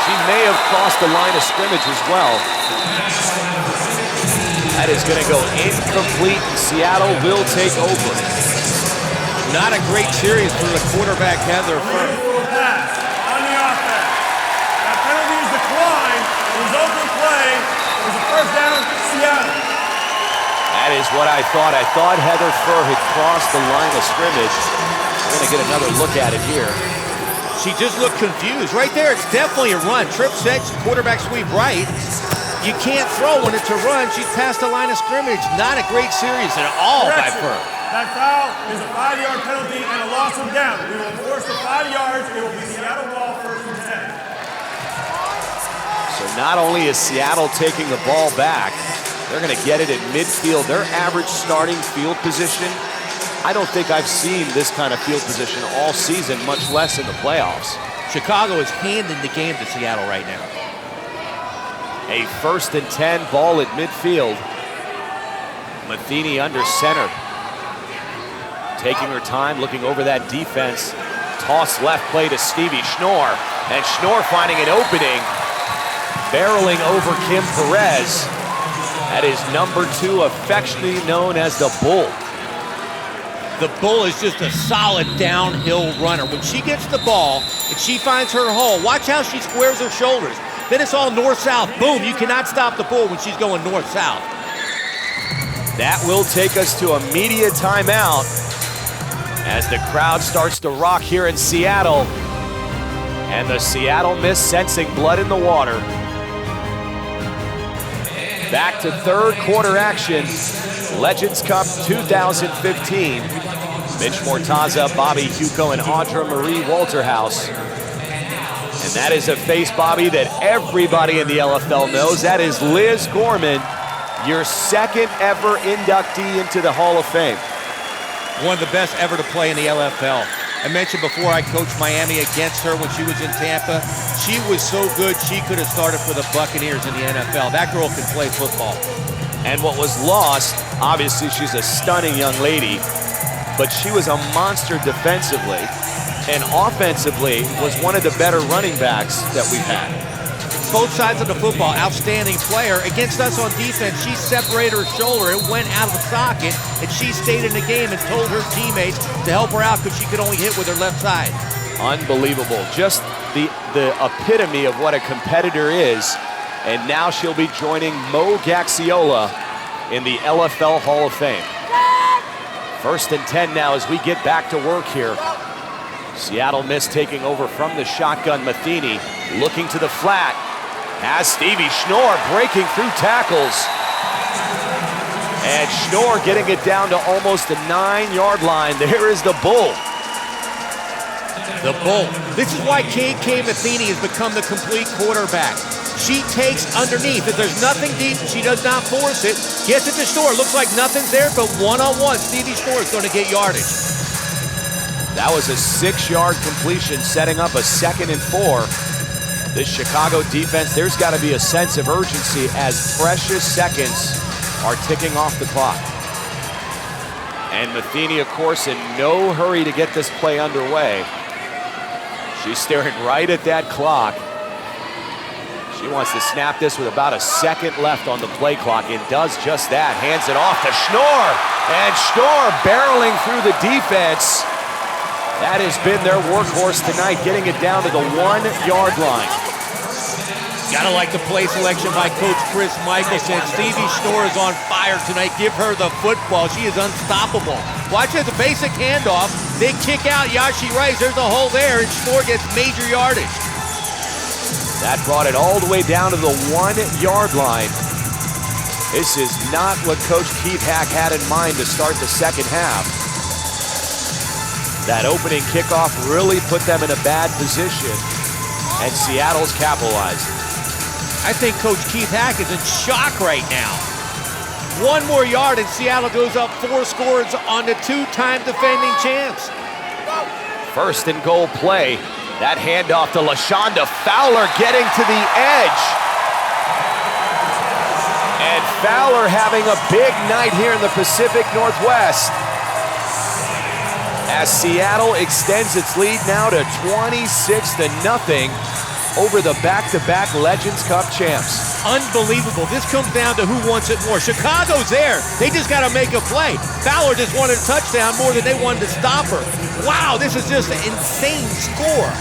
She may have crossed the line of scrimmage as well. That is going to go incomplete. Seattle will take over. Not a great series for the quarterback, Heather Furr. Pass on the offense. That penalty is declined. It was open play. It was a 1st down, Seattle. That is what I thought. I thought Heather Furr had crossed the line of scrimmage. We're going to get another look at it here. She just looked confused. Right there, it's definitely a run. Trip set, quarterback sweep right. You can't throw when it's a run. She's past the line of scrimmage. Not a great series at all by Furr. That foul is a 5-yard penalty and a loss of down. We will force the 5 yards. It will be Seattle ball, 1st and 10. So not only is Seattle taking the ball back, they're going to get it at midfield. Their average starting field position, I don't think I've seen this kind of field position all season, much less in the playoffs. Chicago is handing the game to Seattle right now. A 1st and 10 ball at midfield. Matheny under center. Taking her time, looking over that defense. Toss left play to Stevie Schnorr. And Schnorr finding an opening. Barreling over Kim Perez. That is number 2, affectionately known as the Bull. The Bull is just a solid downhill runner. When she gets the ball and she finds her hole, watch how she squares her shoulders. Then it's all north-south. Boom, you cannot stop the Bull when she's going north-south. That will take us to a media timeout as the crowd starts to rock here in Seattle. And the Seattle Miss sensing blood in the water. Back to 3rd quarter action. Legends Cup 2015. Mitch Mortaza, Bobby Huco, and Audra Marie Walterhouse. And that is a face, Bobby, that everybody in the LFL knows. That is Liz Gorman, your 2nd ever inductee into the Hall of Fame. One of the best ever to play in the LFL. I mentioned before I coached Miami against her when she was in Tampa. She was so good, she could have started for the Buccaneers in the NFL. That girl can play football. And what was lost, obviously she's a stunning young lady, but she was a monster defensively, and offensively was one of the better running backs that we've had. Both sides of the football, outstanding player. Against us on defense, she separated her shoulder. It went out of the socket, and she stayed in the game and told her teammates to help her out because she could only hit with her left side. Unbelievable. Just the epitome of what a competitor is. And now she'll be joining Mo Gaxiola in the LFL Hall of Fame. 1st and 10 now as we get back to work here. Seattle Miss taking over from the shotgun. Matheny looking to the flat. Has Stevie Schnorr breaking through tackles. And Schnorr getting it down to almost the 9-yard line. There is the Bull. The Bull. This is why KK Matheny has become the complete quarterback. She takes underneath. If there's nothing deep, she does not force it. Gets it to Schnorr. Looks like nothing's there, but one-on-one, Stevie Schnorr is going to get yardage. That was a 6-yard completion, setting up a 2nd and 4. This Chicago defense, there's got to be a sense of urgency as precious seconds are ticking off the clock. And Matheny, of course, in no hurry to get this play underway. She's staring right at that clock. She wants to snap this with about a 2nd left on the play clock and does just that. Hands it off to Schnorr. And Schnorr barreling through the defense. That has been their workhorse tonight, getting it down to the 1-yard line. Gotta like the play selection by Coach Chris Michelson. Stevie Schnorr is on fire tonight. Give her the football. She is unstoppable. Watch it, the basic handoff. They kick out Yashi Rice. There's a hole there, and Schnorr gets major yardage. That brought it all the way down to the 1-yard line. This is not what Coach Keith Hack had in mind to start the 2nd half. That opening kickoff really put them in a bad position, and Seattle's capitalized. I think Coach Keith Hack is in shock right now. 1 more yard and Seattle goes up 4 scores on the 2-time defending champs. 1st and goal play. That handoff to LaShonda Fowler getting to the edge. And Fowler having a big night here in the Pacific Northwest, as Seattle extends its lead now to 26-0 over the back-to-back Legends Cup champs. Unbelievable. This comes down to who wants it more. Chicago's there. They just got to make a play. Fowler just wanted a touchdown more than they wanted to stop her. Wow, this is just an insane score.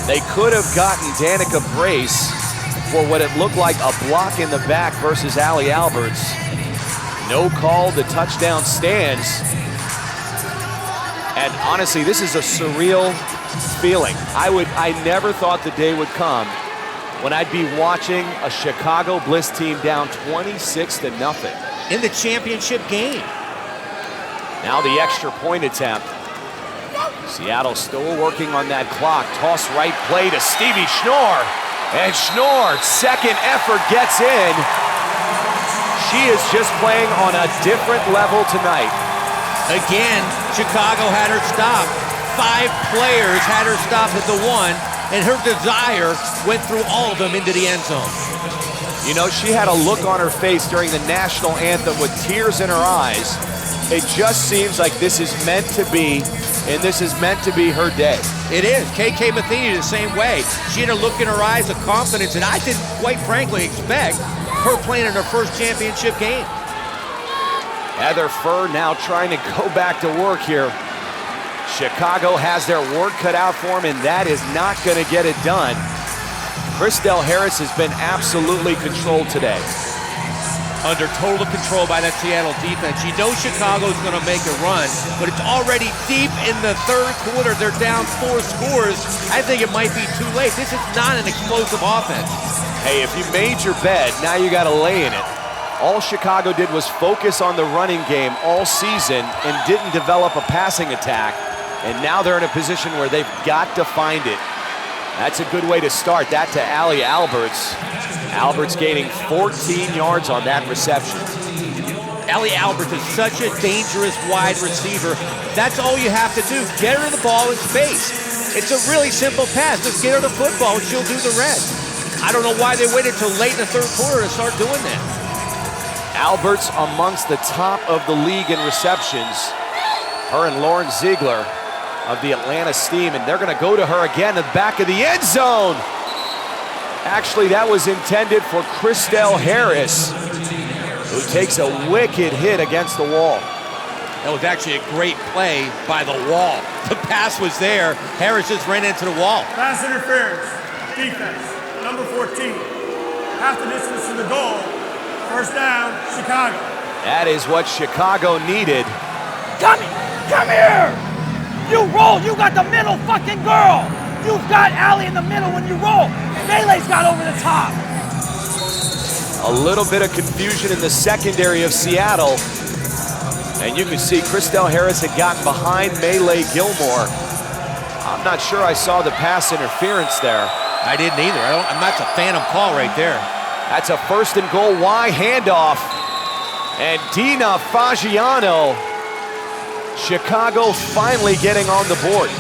They could have gotten Danica Brace for what it looked like a block in the back versus Allie Alberts. No call, the touchdown stands. And honestly, this is a surreal feeling. I never thought the day would come when I'd be watching a Chicago Bliss team down 26-0 in the championship game. Now the extra point attempt. Seattle still working on that clock. Toss right play to Stevie Schnorr. And Schnorr, second effort, gets in. She is just playing on a different level tonight. Again, Chicago had her stopped. 5 players had her stopped at the 1, and her desire went through all of them into the end zone. You know, she had a look on her face during the national anthem with tears in her eyes. It just seems like this is meant to be, and this is meant to be her day. It is. KK Matheny the same way. She had a look in her eyes of confidence, and I didn't, quite frankly, expect her playing in her first championship game. Heather Furr now trying to go back to work here. Chicago has their work cut out for them, and that is not going to get it done. Christelle Harris has been absolutely controlled today. Under total control by that Seattle defense. You know Chicago's going to make a run, but it's already deep in the third quarter. They're down 4 scores. I think it might be too late. This is not an explosive offense. Hey, if you made your bed, now you got to lay in it. All Chicago did was focus on the running game all season and didn't develop a passing attack. And now they're in a position where they've got to find it. That's a good way to start that to Allie Alberts. Alberts gaining 14 yards on that reception. Allie Alberts is such a dangerous wide receiver. That's all you have to do. Get her the ball in space. It's a really simple pass. Just get her the football and she'll do the rest. I don't know why they waited till late in the third quarter to start doing that. Alberts amongst the top of the league in receptions. Her and Lauren Ziegler of the Atlanta Steam, and they're going to go to her again in the back of the end zone. Actually, that was intended for Christelle Harris, who takes a wicked hit against the wall. That was actually a great play by the wall. The pass was there. Harris just ran into the wall. Pass interference. Defense. Number 14. Half the distance to the goal. First down, Chicago. That is what Chicago needed. Come here! You roll, you got the middle fucking girl! You've got Allie in the middle when you roll. Melee's got over the top. A little bit of confusion in the secondary of Seattle. And you can see Christelle Harris had gotten behind Melee Gilmore. I'm not sure I saw the pass interference there. I didn't either. That's a phantom call right there. That's a first and goal Y handoff. And Dina Fagiano, Chicago finally getting on the board.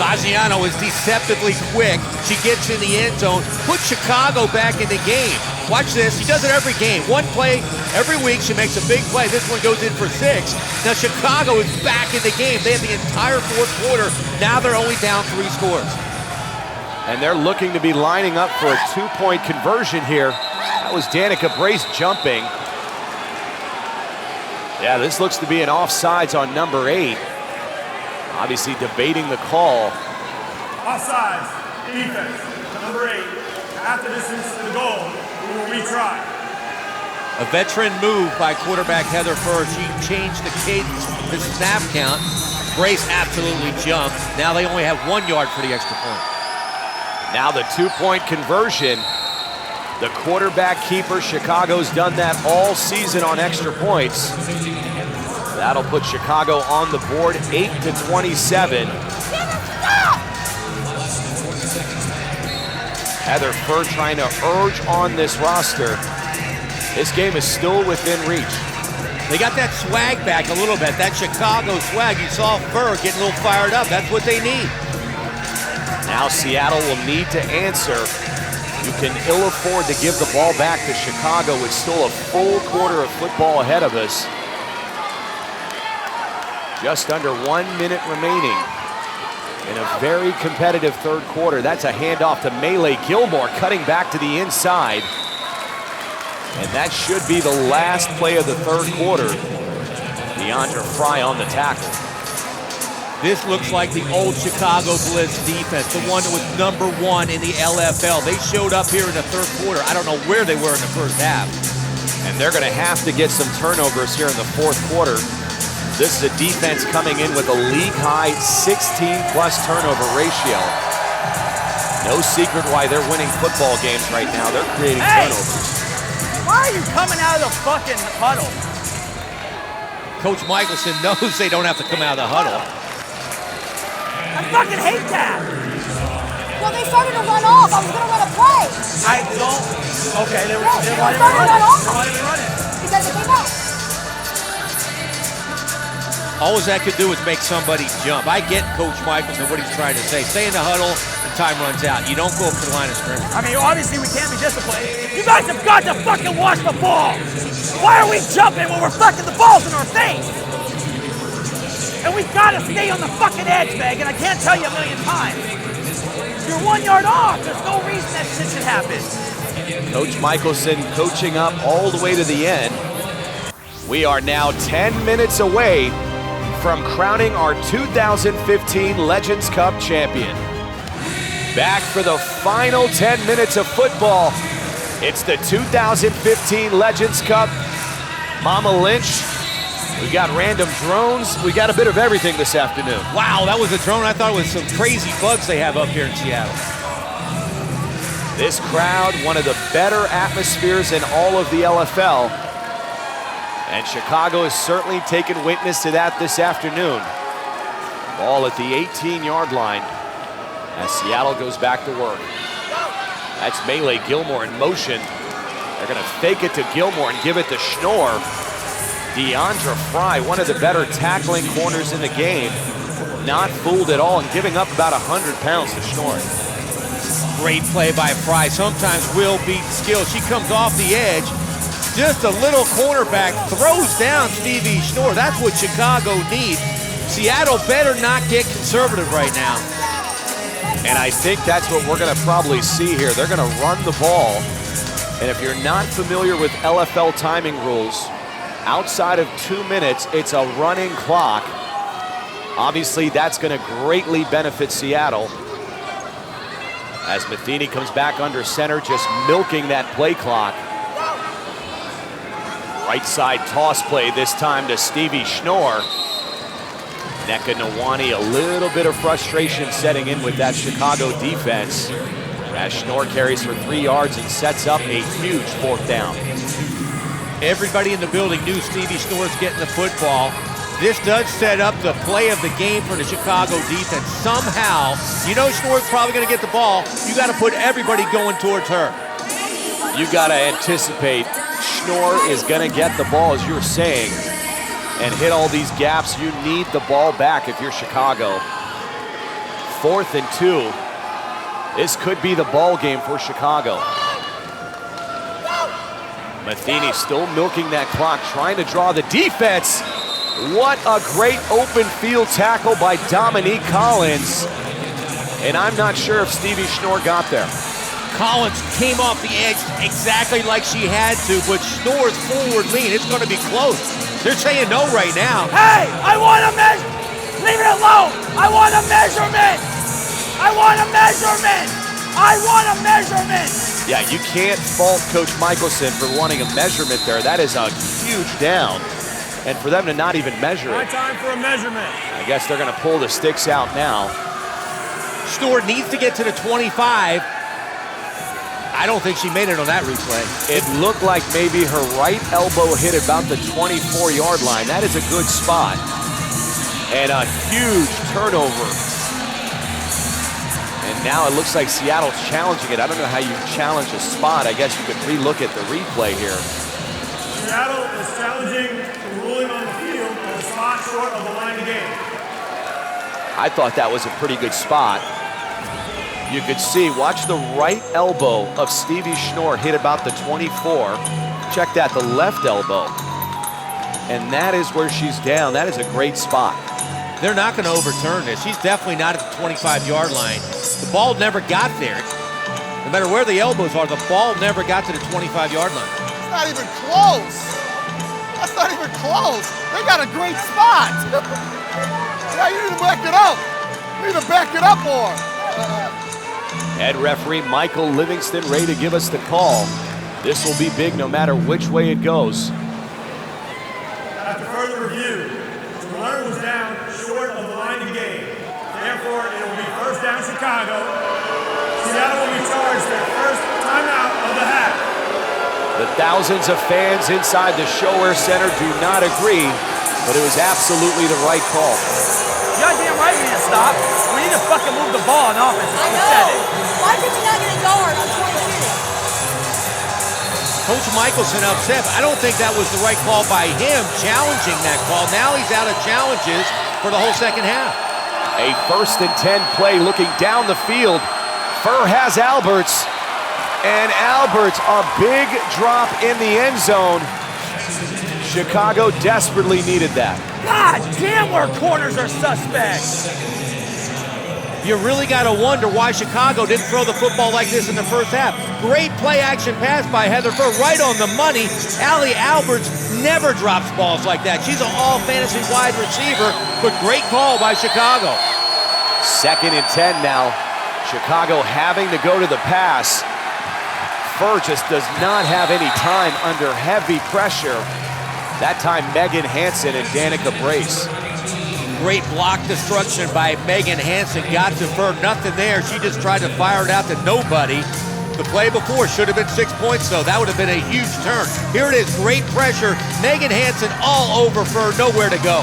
Fagiano is deceptively quick. She gets in the end zone, puts Chicago back in the game. Watch this, she does it every game. One play every week, she makes a big play. This one goes in for 6. Now Chicago is back in the game. They have the entire fourth quarter. Now they're only down 3 scores. And they're looking to be lining up for a 2-point conversion here. That was Danica Brace jumping. Yeah, this looks to be an offsides on number 8. Obviously debating the call. Offsides, defense, number 8. Half the distance to the goal, we will retry. A veteran move by quarterback Heather Furr. She changed the cadence, the snap count. Brace absolutely jumped. Now they only have 1 yard for the extra point. Now the 2-point conversion. The quarterback keeper, Chicago's done that all season on extra points. That'll put Chicago on the board, 8-27. Heather Furr trying to urge on this roster. This game is still within reach. They got that swag back a little bit, that Chicago swag. You saw Furr getting a little fired up. That's what they need. Now Seattle will need to answer. You can ill afford to give the ball back to Chicago with still a full quarter of football ahead of us. Just under 1 minute remaining in a very competitive third quarter. That's a handoff to Melee Gilmore, cutting back to the inside. And that should be the last play of the third quarter. Deandra Fry on the tackle. This looks like the old Chicago Bliss defense, the one that was number 1 in the LFL. They showed up here in the third quarter. I don't know where they were in the first half. And they're going to have to get some turnovers here in the fourth quarter. This is a defense coming in with a league-high 16-plus turnover ratio. No secret why they're winning football games right now. They're creating turnovers. Why are you coming out of the fucking huddle? Coach Michelson knows they don't have to come out of the huddle. I fucking hate that. Well, they started to run off. I was going to run a play. I don't. Okay, they started to run off. Because it came out. All that could do is make somebody jump. I get Coach Michelson, what he's trying to say. Stay in the huddle and time runs out. You don't go up to the line of scrimmage. I mean, obviously we can't be disciplined. You guys have got to fucking watch the ball. Why are we jumping when we're fucking the balls in our face? And we gotta stay on the fucking edge, Meg, and I can't tell you a million times. You're 1 yard off. There's no reason that shit should happen. Coach Michelson coaching up all the way to the end. We are now 10 minutes away from crowning our 2015 Legends Cup champion. Back for the final 10 minutes of football. It's the 2015 Legends Cup. Mama Lynch. We got random drones. We got a bit of everything this afternoon. Wow, that was a drone. I thought it was some crazy bugs they have up here in Seattle. This crowd, one of the better atmospheres in all of the LFL. And Chicago has certainly taken witness to that this afternoon. Ball at the 18-yard line as Seattle goes back to work. That's Melee Gilmore in motion. They're going to fake it to Gilmore and give it to Schnorr. Deandra Fry, one of the better tackling corners in the game, not fooled at all and giving up about 100 pounds to Schnorr. Great play by Fry. Sometimes will beat skill. She comes off the edge. Just a little cornerback throws down Stevie Schnorr. That's what Chicago needs. Seattle better not get conservative right now. And I think that's what we're going to probably see here. They're going to run the ball. And if you're not familiar with LFL timing rules, outside of 2 minutes, it's a running clock. Obviously, that's going to greatly benefit Seattle. As Matheny comes back under center, just milking that play clock. Right side toss play this time to Stevie Schnorr. Neka Nawani, a little bit of frustration setting in with that Chicago defense. As Schnorr carries for 3 yards and sets up a huge fourth down. Everybody in the building knew Stevie Schnorr's getting the football. This does set up the play of the game for the Chicago defense. Somehow, you know Schnorr's probably going to get the ball. You got to put everybody going towards her. You got to anticipate Schnorr is going to get the ball, as you were saying, and hit all these gaps. You need the ball back if you're Chicago. 4th and 2. This could be the ball game for Chicago. Matheny still milking that clock, trying to draw the defense. What a great open field tackle by Dominique Collins. And I'm not sure if Stevie Schnorr got there. Collins came off the edge exactly like she had to, but Schnorr's forward lean. It's going to be close. They're saying no right now. Hey, I want a measure. Leave it alone. I want a measurement. I want a measurement. I want a measurement. Yeah, you can't fault Coach Michelson for wanting a measurement there. That is a huge down. And for them to not even measure it. Right time for a measurement. I guess they're going to pull the sticks out now. Schnorr needs to get to the 25. I don't think she made it on that replay. It looked like maybe her right elbow hit about the 24-yard line. That is a good spot. And a huge turnover. And now it looks like Seattle's challenging it. I don't know how you challenge a spot. I guess you could re-look at the replay here. Seattle is challenging the ruling on the field on a spot short of the line of game. I thought that was a pretty good spot. You could see, watch the right elbow of Stevie Schnorr hit about the 24. Check that, the left elbow. And that is where she's down. That is a great spot. They're not going to overturn this. She's definitely not at the 25-yard line. The ball never got there. No matter where the elbows are, the ball never got to the 25-yard line. It's not even close. That's not even close. They got a great spot. Yeah, you need to back it up. You need to back it up more. Head referee Michael Livingston ready to give us the call. This will be big no matter which way it goes. After further review, the runner was down short of the line to gain. Therefore, it will be first down Chicago. Seattle will be charged their first timeout of the half. The thousands of fans inside the ShoWare Center do not agree, but it was absolutely the right call. You're damn right we need to stop. We need to fucking move the ball on offense. I know. Why could you not get it going on 22? Coach Michelson upset. I don't think that was the right call by him, challenging that call. Now he's out of challenges for the whole second half. A 1st and 10 play looking down the field. Furr has Alberts, and Alberts, a big drop in the end zone. Chicago desperately needed that. God damn, our corners are suspect. You really got to wonder why Chicago didn't throw the football like this in the first half. Great play-action pass by Heather Furr, right on the money. Allie Alberts never drops balls like that. She's an all-fantasy wide receiver, but great call by Chicago. 2nd and 10 now. Chicago having to go to the pass. Furr just does not have any time under heavy pressure. That time, Megan Hansen and Danica Brace. Great block destruction by Megan Hansen. Got to Furr, nothing there. She just tried to fire it out to nobody. The play before should have been 6 points, though. That would have been a huge turn. Here it is, great pressure. Megan Hansen all over Furr, nowhere to go.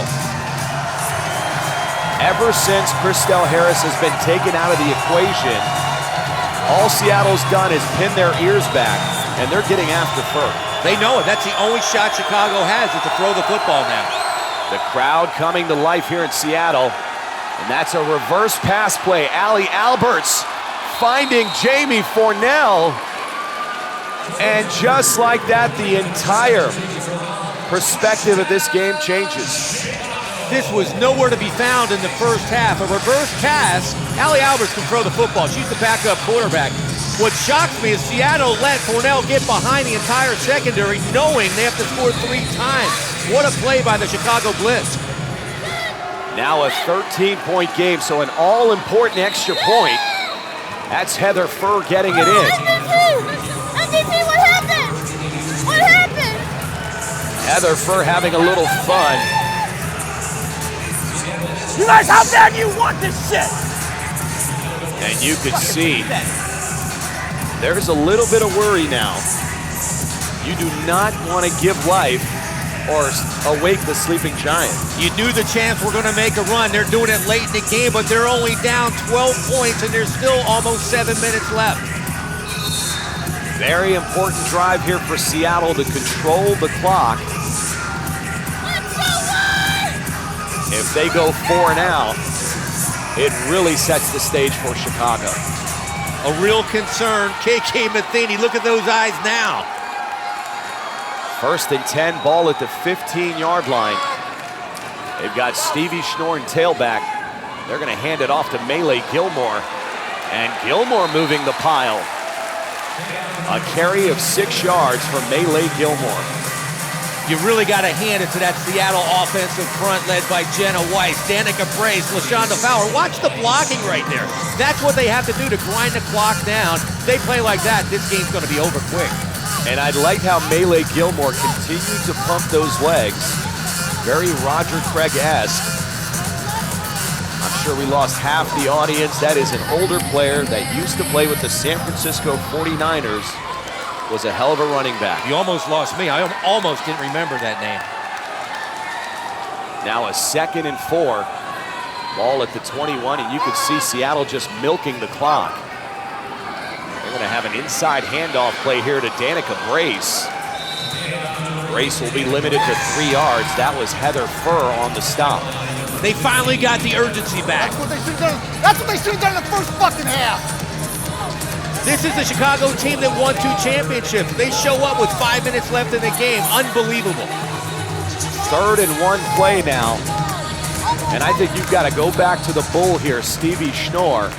Ever since Christelle Harris has been taken out of the equation, all Seattle's done is pin their ears back, and they're getting after Furr. They know it. That's the only shot Chicago has, is to throw the football now. The crowd coming to life here in Seattle, and that's a reverse pass play. Allie Alberts finding Jamie Fornell, and just like that, the entire perspective of this game changes. This was nowhere to be found in the first half. A reverse pass, Allie Alberts can throw the football. She's the backup quarterback. What shocks me is Seattle let Fornell get behind the entire secondary, knowing they have to score 3 times. What a play by the Chicago Bliss. Now a 13-point game, so an all-important extra point. That's Heather Furr getting it in. MVP, what happened? What happened? Heather Furr having a little fun. You guys, how bad do you want this shit? And you could see there's a little bit of worry now. You do not want to give life or awake the sleeping giant. You knew the Champs were going to make a run. They're doing it late in the game, but they're only down 12 points, and there's still almost 7 minutes left. Very important drive here for Seattle to control the clock. If they go 4 and out, it really sets the stage for Chicago. A real concern, KK Matheny. Look at those eyes now. 1st and 10, ball at the 15-yard line. They've got Stevie Schnorr and tailback. They're going to hand it off to Melee Gilmore. And Gilmore moving the pile. A carry of 6 yards for Melee Gilmore. You really got to hand it to that Seattle offensive front led by Jenna Weiss, Danica Brace, LaShonda Fowler. Watch the blocking right there. That's what they have to do to grind the clock down. If they play like that, this game's going to be over quick. And I like how Melee Gilmore continued to pump those legs. Very Roger Craig-esque. I'm sure we lost half the audience. That is an older player that used to play with the San Francisco 49ers. Was a hell of a running back. You almost lost me. I almost didn't remember that name. Now a 2nd and 4. Ball at the 21, and you could see Seattle just milking the clock. They're going to have an inside handoff play here to Danica Brace. Brace will be limited to 3 yards. That was Heather Furr on the stop. They finally got the urgency back. That's what they should have done in the first fucking half. This is the Chicago team that won 2 championships. They show up with 5 minutes left in the game. Unbelievable. 3rd and 1 play now. And I think you've got to go back to the bull here, Stevie Schnorr,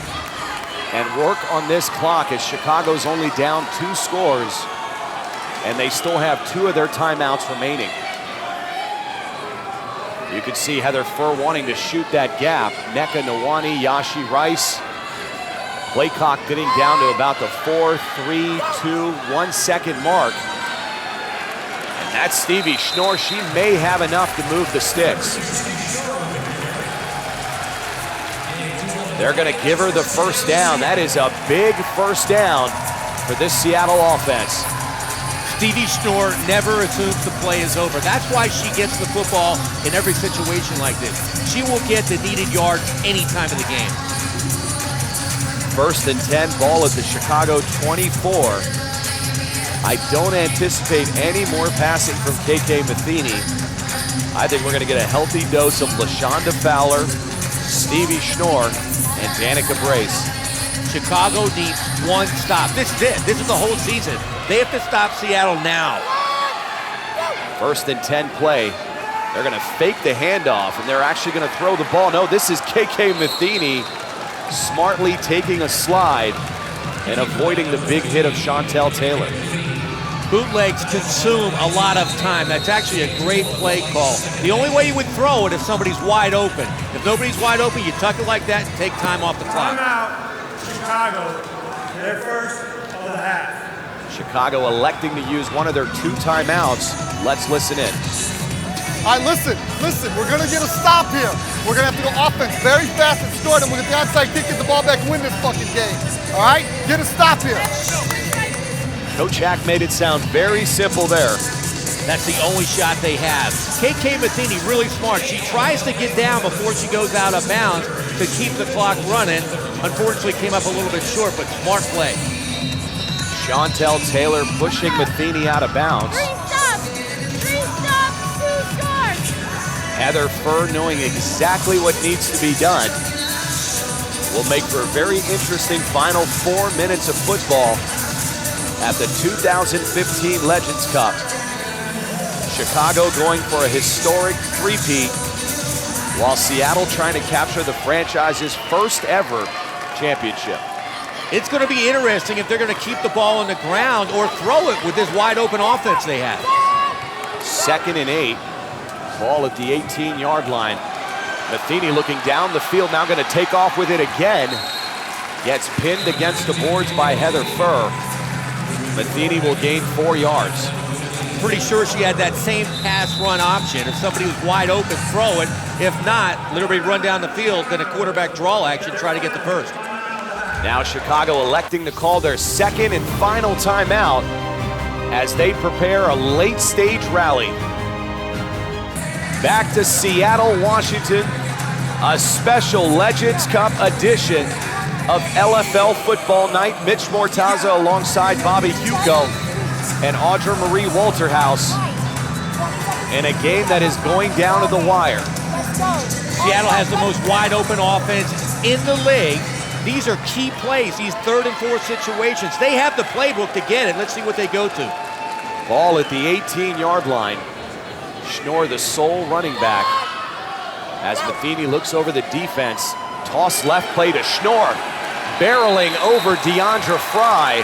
and work on this clock as Chicago's only down 2 scores, and they still have 2 of their timeouts remaining. You can see Heather Furr wanting to shoot that gap. Nneka Nwani, Yashi Rice. Play clock getting down to about the 4, 3, 2, 1 second mark. And that's Stevie Schnorr. She may have enough to move the sticks. They're going to give her the first down. That is a big first down for this Seattle offense. Stevie Schnorr never assumes the play is over. That's why she gets the football in every situation like this. She will get the needed yards any time of the game. First and 10, ball at the Chicago 24. I don't anticipate any more passing from KK Matheny. I think we're going to get a healthy dose of LaShonda Fowler, Stevie Schnorr, and Danica Brace. Chicago needs one stop. This is it. This is the whole season. They have to stop Seattle now. First and 10 play. They're going to fake the handoff, and they're actually going to throw the ball. No, this is KK Matheny smartly taking a slide and avoiding the big hit of Chantel Taylor. Bootlegs consume a lot of time. That's actually a great play call. The only way you would throw it if somebody's wide open. If nobody's wide open, you tuck it like that and take time off the clock. Timeout, Chicago, their first of the half. Chicago electing to use one of their 2 timeouts. Let's listen in. All right, listen, we're gonna get a stop here. We're gonna have to go offense very fast and short, and we'll get the onside kick, get the ball back, and win this fucking game. All right, get a stop here. Coach Hack made it sound very simple there. That's the only shot they have. KK Matheny really smart. She tries to get down before she goes out of bounds to keep the clock running. Unfortunately, came up a little bit short, but smart play. Chantel Taylor pushing Matheny out of bounds. 3 stops, 2 scores. Heather Furr knowing exactly what needs to be done. Will make for a very interesting final 4 minutes of football at the 2015 Legends Cup. Chicago going for a historic three-peat, while Seattle trying to capture the franchise's first ever championship. It's going to be interesting if they're going to keep the ball on the ground or throw it with this wide open offense they have. 2nd and 8, ball at the 18-yard line. Matheny looking down the field, now going to take off with it again. Gets pinned against the boards by Heather Furr. Matheny will gain 4 yards. Pretty sure she had that same pass run option. If somebody was wide open, throw it. If not, literally run down the field, then a quarterback draw action, try to get the first. Now Chicago electing to call their 2nd and final timeout as they prepare a late stage rally. Back to Seattle, Washington, a special Legends Cup edition of LFL Football Night. Mitch Mortaza alongside Bobby Hugo and Audra Marie Walterhouse in a game that is going down to the wire. Seattle has the most wide open offense in the league. These are key plays, these 3rd and 4th situations. They have the playbook to get it. Let's see what they go to. Ball at the 18-yard line. Schnorr, the sole running back. As Matheny looks over the defense, toss left play to Schnorr. Barreling over Deandra Fry.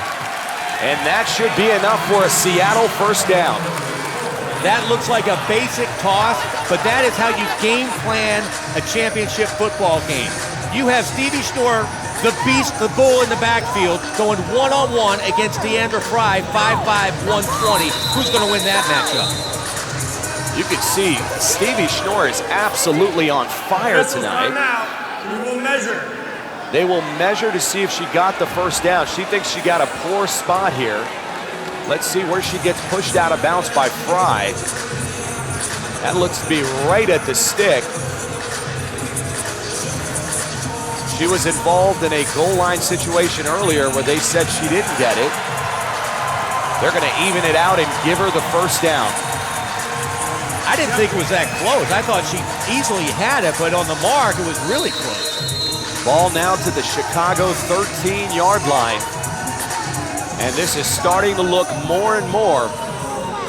And that should be enough for a Seattle first down. That looks like a basic toss, but that is how you game plan a championship football game. You have Stevie Schnorr, the beast, the bull in the backfield, going one-on-one against Deandra Fry, 5'5", 120. Who's going to win that matchup? You can see Stevie Schnorr is absolutely on fire tonight. We will measure. They will measure to see if she got the first down. She thinks she got a poor spot here. Let's see where she gets pushed out of bounds by Fry. That looks to be right at the stick. She was involved in a goal line situation earlier where they said she didn't get it. They're going to even it out and give her the first down. I didn't think it was that close. I thought she easily had it, but on the mark, it was really close. Ball now to the Chicago 13-yard line. And this is starting to look more and more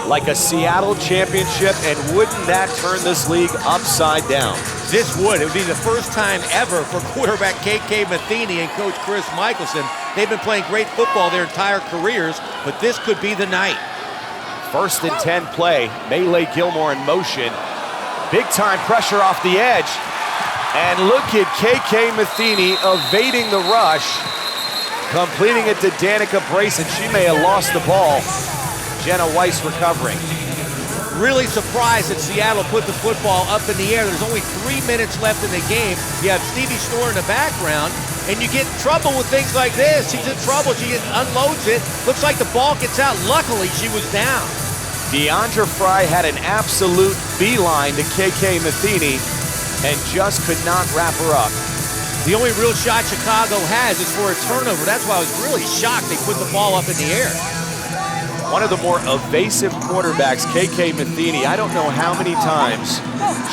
like a Seattle championship, and wouldn't that turn this league upside down? This would. It would be the first time ever for quarterback KK Matheny and coach Chris Michelson. They've been playing great football their entire careers, but this could be the night. 1st and 10 play. Melee Gilmore in motion. Big time pressure off the edge. And look at KK Matheny evading the rush Completing it to Danica Brace, and she may have lost the ball. Jenna Weiss recovering. Really surprised that Seattle put the football up in the air. There's only 3 minutes left in the game. You have Stevie Schnorr in the background, and you get in trouble with things like this. She's in trouble. She unloads it. Looks like the ball gets out. Luckily, she was down. Deandra Fry had an absolute beeline to KK Matheny and just could not wrap her up. The only real shot Chicago has is for a turnover. That's why I was really shocked they put the ball up in the air. One of the more evasive quarterbacks, KK Matheny. I don't know how many times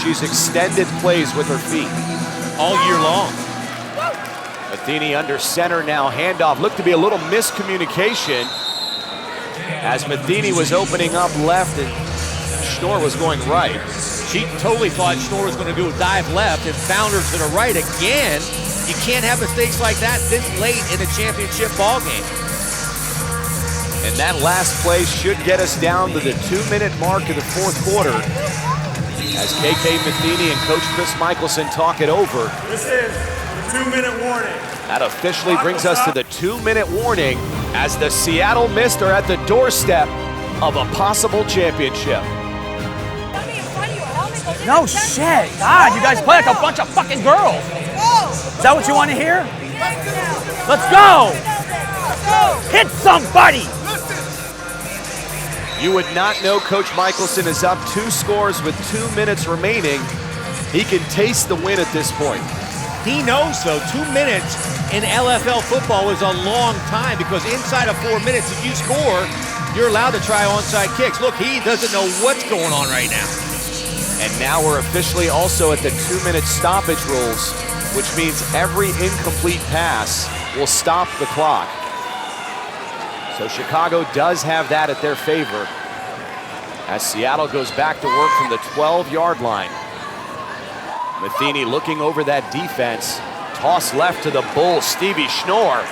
she's extended plays with her feet. All year long. Matheny under center now, handoff. Looked to be a little miscommunication as Matheny was opening up left and Schnorr was going right. She totally thought Schnorr was going to do a dive left and found her to the right again. You can't have mistakes like that this late in a championship ball game. And that last play should get us down to the 2-minute mark of the fourth quarter as KK Matheny and Coach Chris Michelson talk it over. This is the 2-minute warning. That officially brings us to the 2-minute warning as the Seattle Mist are at the doorstep of a possible championship. No shit. God, you guys play like a bunch of fucking girls. Is that what you want to hear? Let's go. Hit somebody. You would not know Coach Michelson is up 2 scores with 2 minutes remaining. He can taste the win at this point. He knows, though, 2 minutes in LFL football is a long time because inside of 4 minutes, if you score, you're allowed to try onside kicks. Look, he doesn't know what's going on right now. And now we're officially also at the 2-minute stoppage rules, which means every incomplete pass will stop the clock. So Chicago does have that at their favor as Seattle goes back to work from the 12-yard line. Matheny looking over that defense. Toss left to the bull, Stevie Schnorr.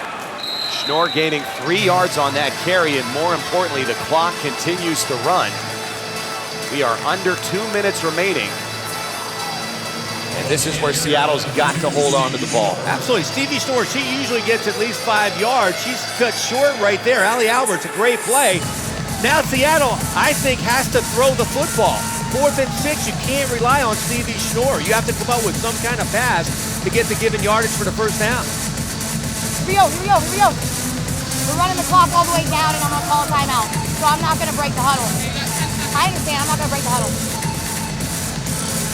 Schnorr gaining 3 yards on that carry, and more importantly, the clock continues to run. We are under 2 minutes remaining. And this is where Seattle's got to hold on to the ball. Absolutely. Stevie Schnorr, she usually gets at least 5 yards. She's cut short right there. Allie Albert's a great play. Now Seattle, I think, has to throw the football. 4th and 6, you can't rely on Stevie Schnorr. You have to come up with some kind of pass to get the given yardage for the first down. Here we go. We're running the clock all the way down, and I'm going to call a timeout. So I'm not going to break the huddle. I understand, I'm not going to break the huddle.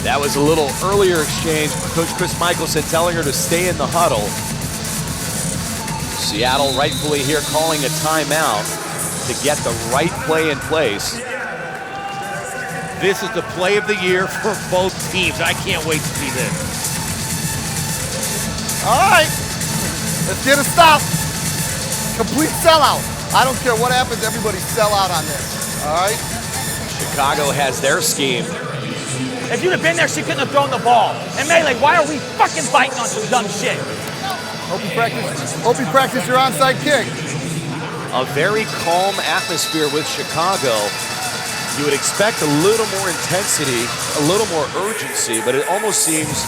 That was a little earlier exchange. Coach Chris Michelson telling her to stay in the huddle. Seattle rightfully here calling a timeout to get the right play in place. This is the play of the year for both teams. I can't wait to see this. All right, let's get a stop. Complete sellout. I don't care what happens, everybody sell out on this, all right? Chicago has their scheme. If you'd have been there, she couldn't have thrown the ball. And Melee, why are we fucking fighting on some dumb shit? Hope you practice your onside kick. A very calm atmosphere with Chicago. You would expect a little more intensity, a little more urgency, but it almost seems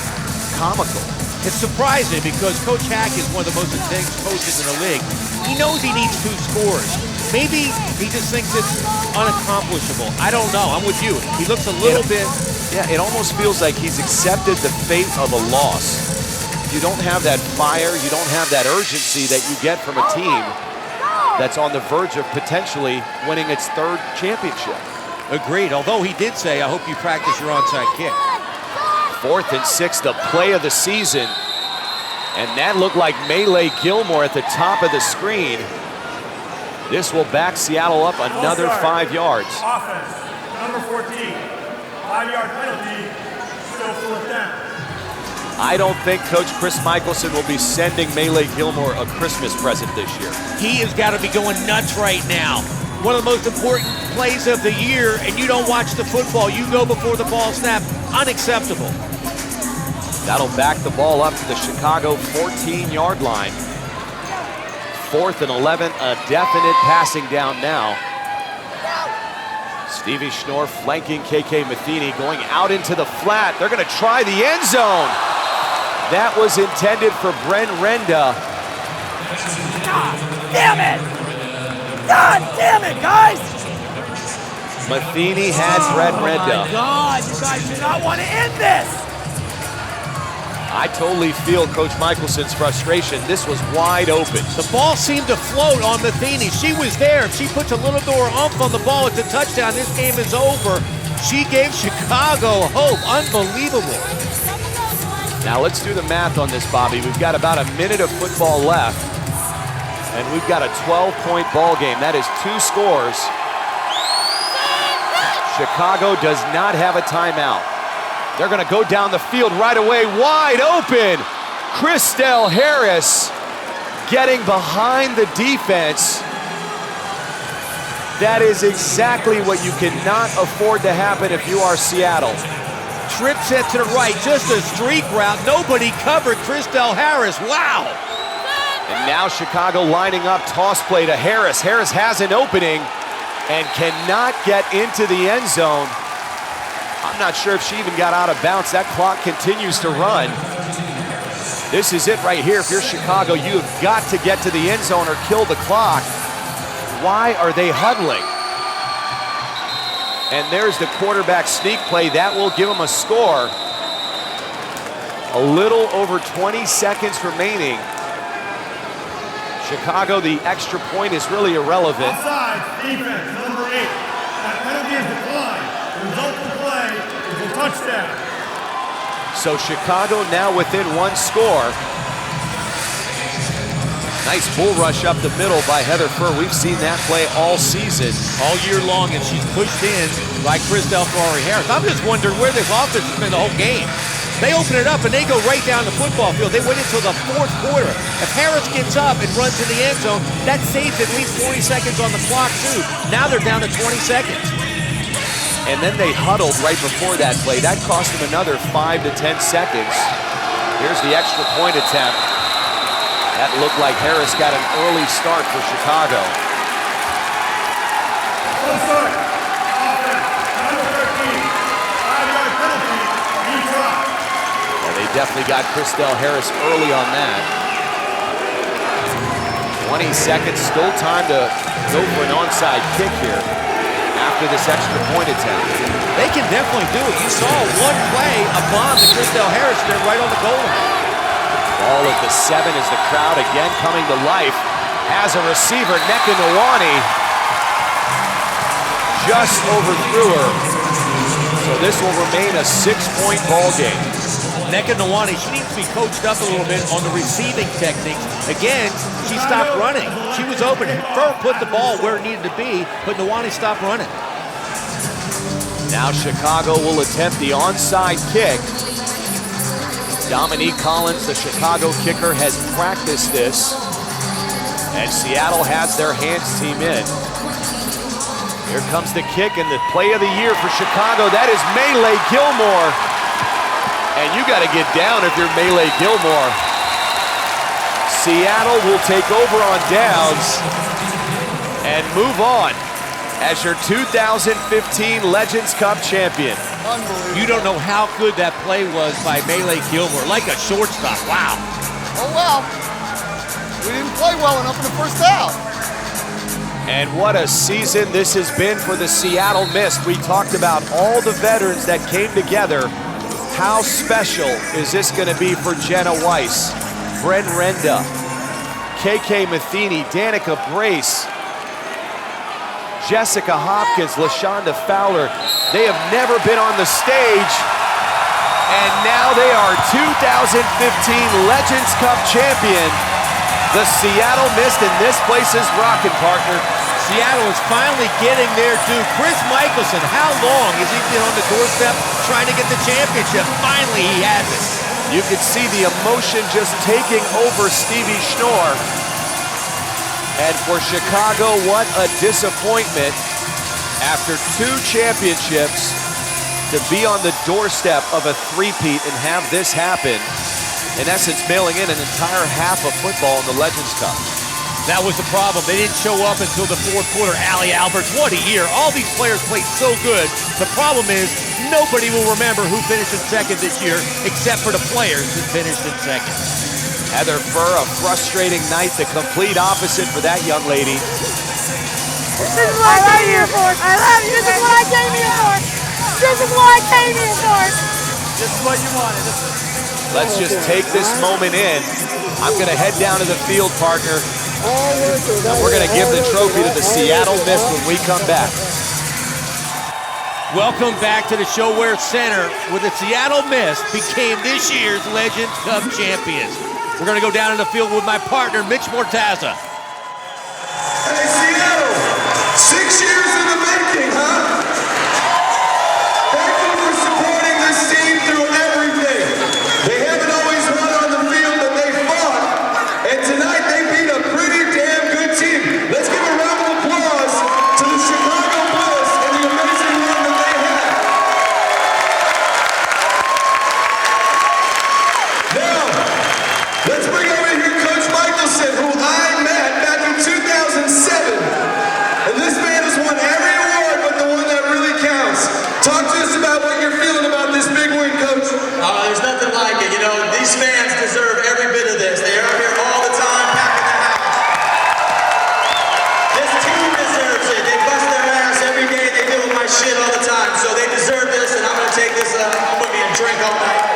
comical. It's surprising because Coach Hack is one of the most intense coaches in the league. He knows he needs 2 scores. Maybe he just thinks it's unaccomplishable. I don't know. I'm with you. He looks a little bit... Yeah, it almost feels like he's accepted the fate of a loss. You don't have that fire, you don't have that urgency that you get from a team that's on the verge of potentially winning its 3rd championship. Agreed, although he did say, I hope you practice your onside kick. 4th and 6, the play of the season. And that looked like Melee Gilmore at the top of the screen. This will back Seattle up another 5 yards. Offense, number 14, 5-yard penalty, still 4th down. I don't think Coach Chris Michelson will be sending Melee Gilmore a Christmas present this year. He has got to be going nuts right now. One of the most important plays of the year, and you don't watch the football. You go before the ball snapped. Unacceptable. That'll back the ball up to the Chicago 14-yard line. 4th and 11, a definite passing down now. Stevie Schnorr flanking KK Matheny, going out into the flat. They're going to try the end zone. That was intended for Bryn Renda. God damn it! God damn it, guys! Matheny had Bryn Renda. Oh my God, you guys do not want to end this! I totally feel Coach Michelson's frustration. This was wide open. The ball seemed to float on Matheny. She was there. If she puts a little more oomph on the ball, it's a touchdown. This game is over. She gave Chicago hope. Unbelievable. Now let's do the math on this, Bobby. We've got about a minute of football left, and we've got a 12-point ball game. That is 2 scores. Chicago does not have a timeout. They're going to go down the field right away, wide open. Christelle Harris getting behind the defense. That is exactly what you cannot afford to happen if you are Seattle. Trip set to the right, just a streak route. Nobody covered Christelle Harris. Wow. And now Chicago lining up, toss play to Harris. Harris has an opening and cannot get into the end zone. I'm not sure if she even got out of bounds. That clock continues to run. This is it right here. If you're Chicago, you have got to get to the end zone or kill the clock. Why are they huddling? And there's the quarterback sneak play. That will give them a score. A little over 20 seconds remaining. Chicago, the extra point is really irrelevant. Offside, defense, number 8. That penalty is declined. The result of the play is a touchdown. So Chicago now within 1 score. Nice bull rush up the middle by Heather Furr. We've seen that play all season. All year long, and she's pushed in by Christelle Harris. I'm just wondering where this offense has been the whole game. They open it up and they go right down the football field. They wait until the 4th quarter. If Harris gets up and runs in the end zone, that saves at least 40 seconds on the clock too. Now they're down to 20 seconds. And then they huddled right before that play. That cost them another 5 to 10 seconds. Here's the extra point attempt. That looked like Harris got an early start for Chicago. Well, they definitely got Christelle Harris early on that. 20 seconds, still time to go for an onside kick here after this extra point attempt. They can definitely do it. You saw one play, a bomb to Christelle Harris there right on the goal line. Ball at the 7 as the crowd again coming to life. Has a receiver, Nneka Nwani, just overthrew her. So this will remain a 6-point ball game. Nneka Nwani, she needs to be coached up a little bit on the receiving technique. Again, she stopped running. She was open. Furr put the ball where it needed to be, but Nwani stopped running. Now Chicago will attempt the onside kick. Dominique Collins, the Chicago kicker, has practiced this. And Seattle has their hands team in. Here comes the kick and the play of the year for Chicago. That is Melee Gilmore. And you got to get down if you're Melee Gilmore. Seattle will take over on downs and move on as your 2015 Legends Cup champion. You don't know how good that play was by Melee Gilmore, like a shortstop. Wow. Oh well, we didn't play well enough in the first half. And what a season this has been for the Seattle Mist. We talked about all the veterans that came together. How special is this going to be for Jenna Weiss, Bryn Renda, KK Matheny, Danica Brace, Jessica Hopkins, LaShonda Fowler. They have never been on the stage, and now they are 2015 Legends Cup champion. The Seattle Mist, and this place is rocking, partner. Seattle is finally getting their due. Chris Michelson, how long has he been on the doorstep trying to get the championship? Finally, he has it. You could see the emotion just taking over Stevie Schnorr. And for Chicago, what a disappointment after 2 championships to be on the doorstep of a three-peat and have this happen. In essence, mailing in an entire half of football in the Legends Cup. That was the problem. They didn't show up until the 4th quarter. Allie Alberts, what a year. All these players played so good. The problem is nobody will remember who finished in second this year except for the players who finished in second. Heather Furr, a frustrating night, the complete opposite for that young lady. This is what I came here for. I love you. This is what I came here for. This is what I came here for. This is what you wanted. Let's just take this moment in. I'm going to head down to the field, partner, and we're going to give the trophy to the Seattle Mist when we come back. Welcome back to the ShoWare Center, where the Seattle Mist became this year's Legends Cup champions. We're going to go down in the field with my partner, Mitch Mortaza. Hey, Seattle, 6 years in the making, huh? Thank you for supporting this team through everything. They haven't always won on the field, but they fought. And tonight they beat a pretty damn good team. Let's give a round of applause to the Chicago Bliss and the amazing run that they had. Now, let's bring over here Coach Michelson, who I met back in 2007. And this man has won every award but the one that really counts. Talk to us about what you're feeling about this big win, Coach. There's nothing like it. You know, these fans deserve every bit of this. They are here all the time, packing the house. This team deserves it. They bust their ass every day. They deal with my shit all the time. So they deserve this, and I'm going to take this home with me and drink all night.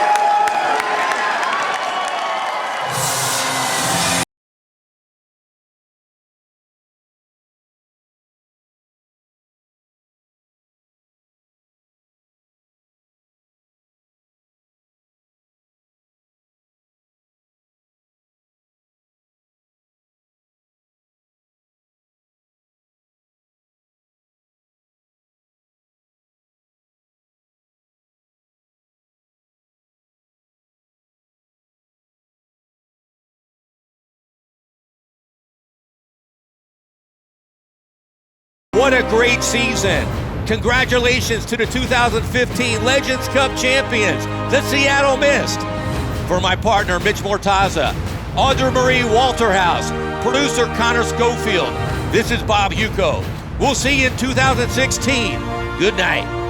What a great season. Congratulations to the 2015 Legends Cup champions, the Seattle Mist. For my partner, Mitch Mortaza, Audra Marie Walterhouse, producer Connor Schofield, this is Bob Hugo. We'll see you in 2016. Good night.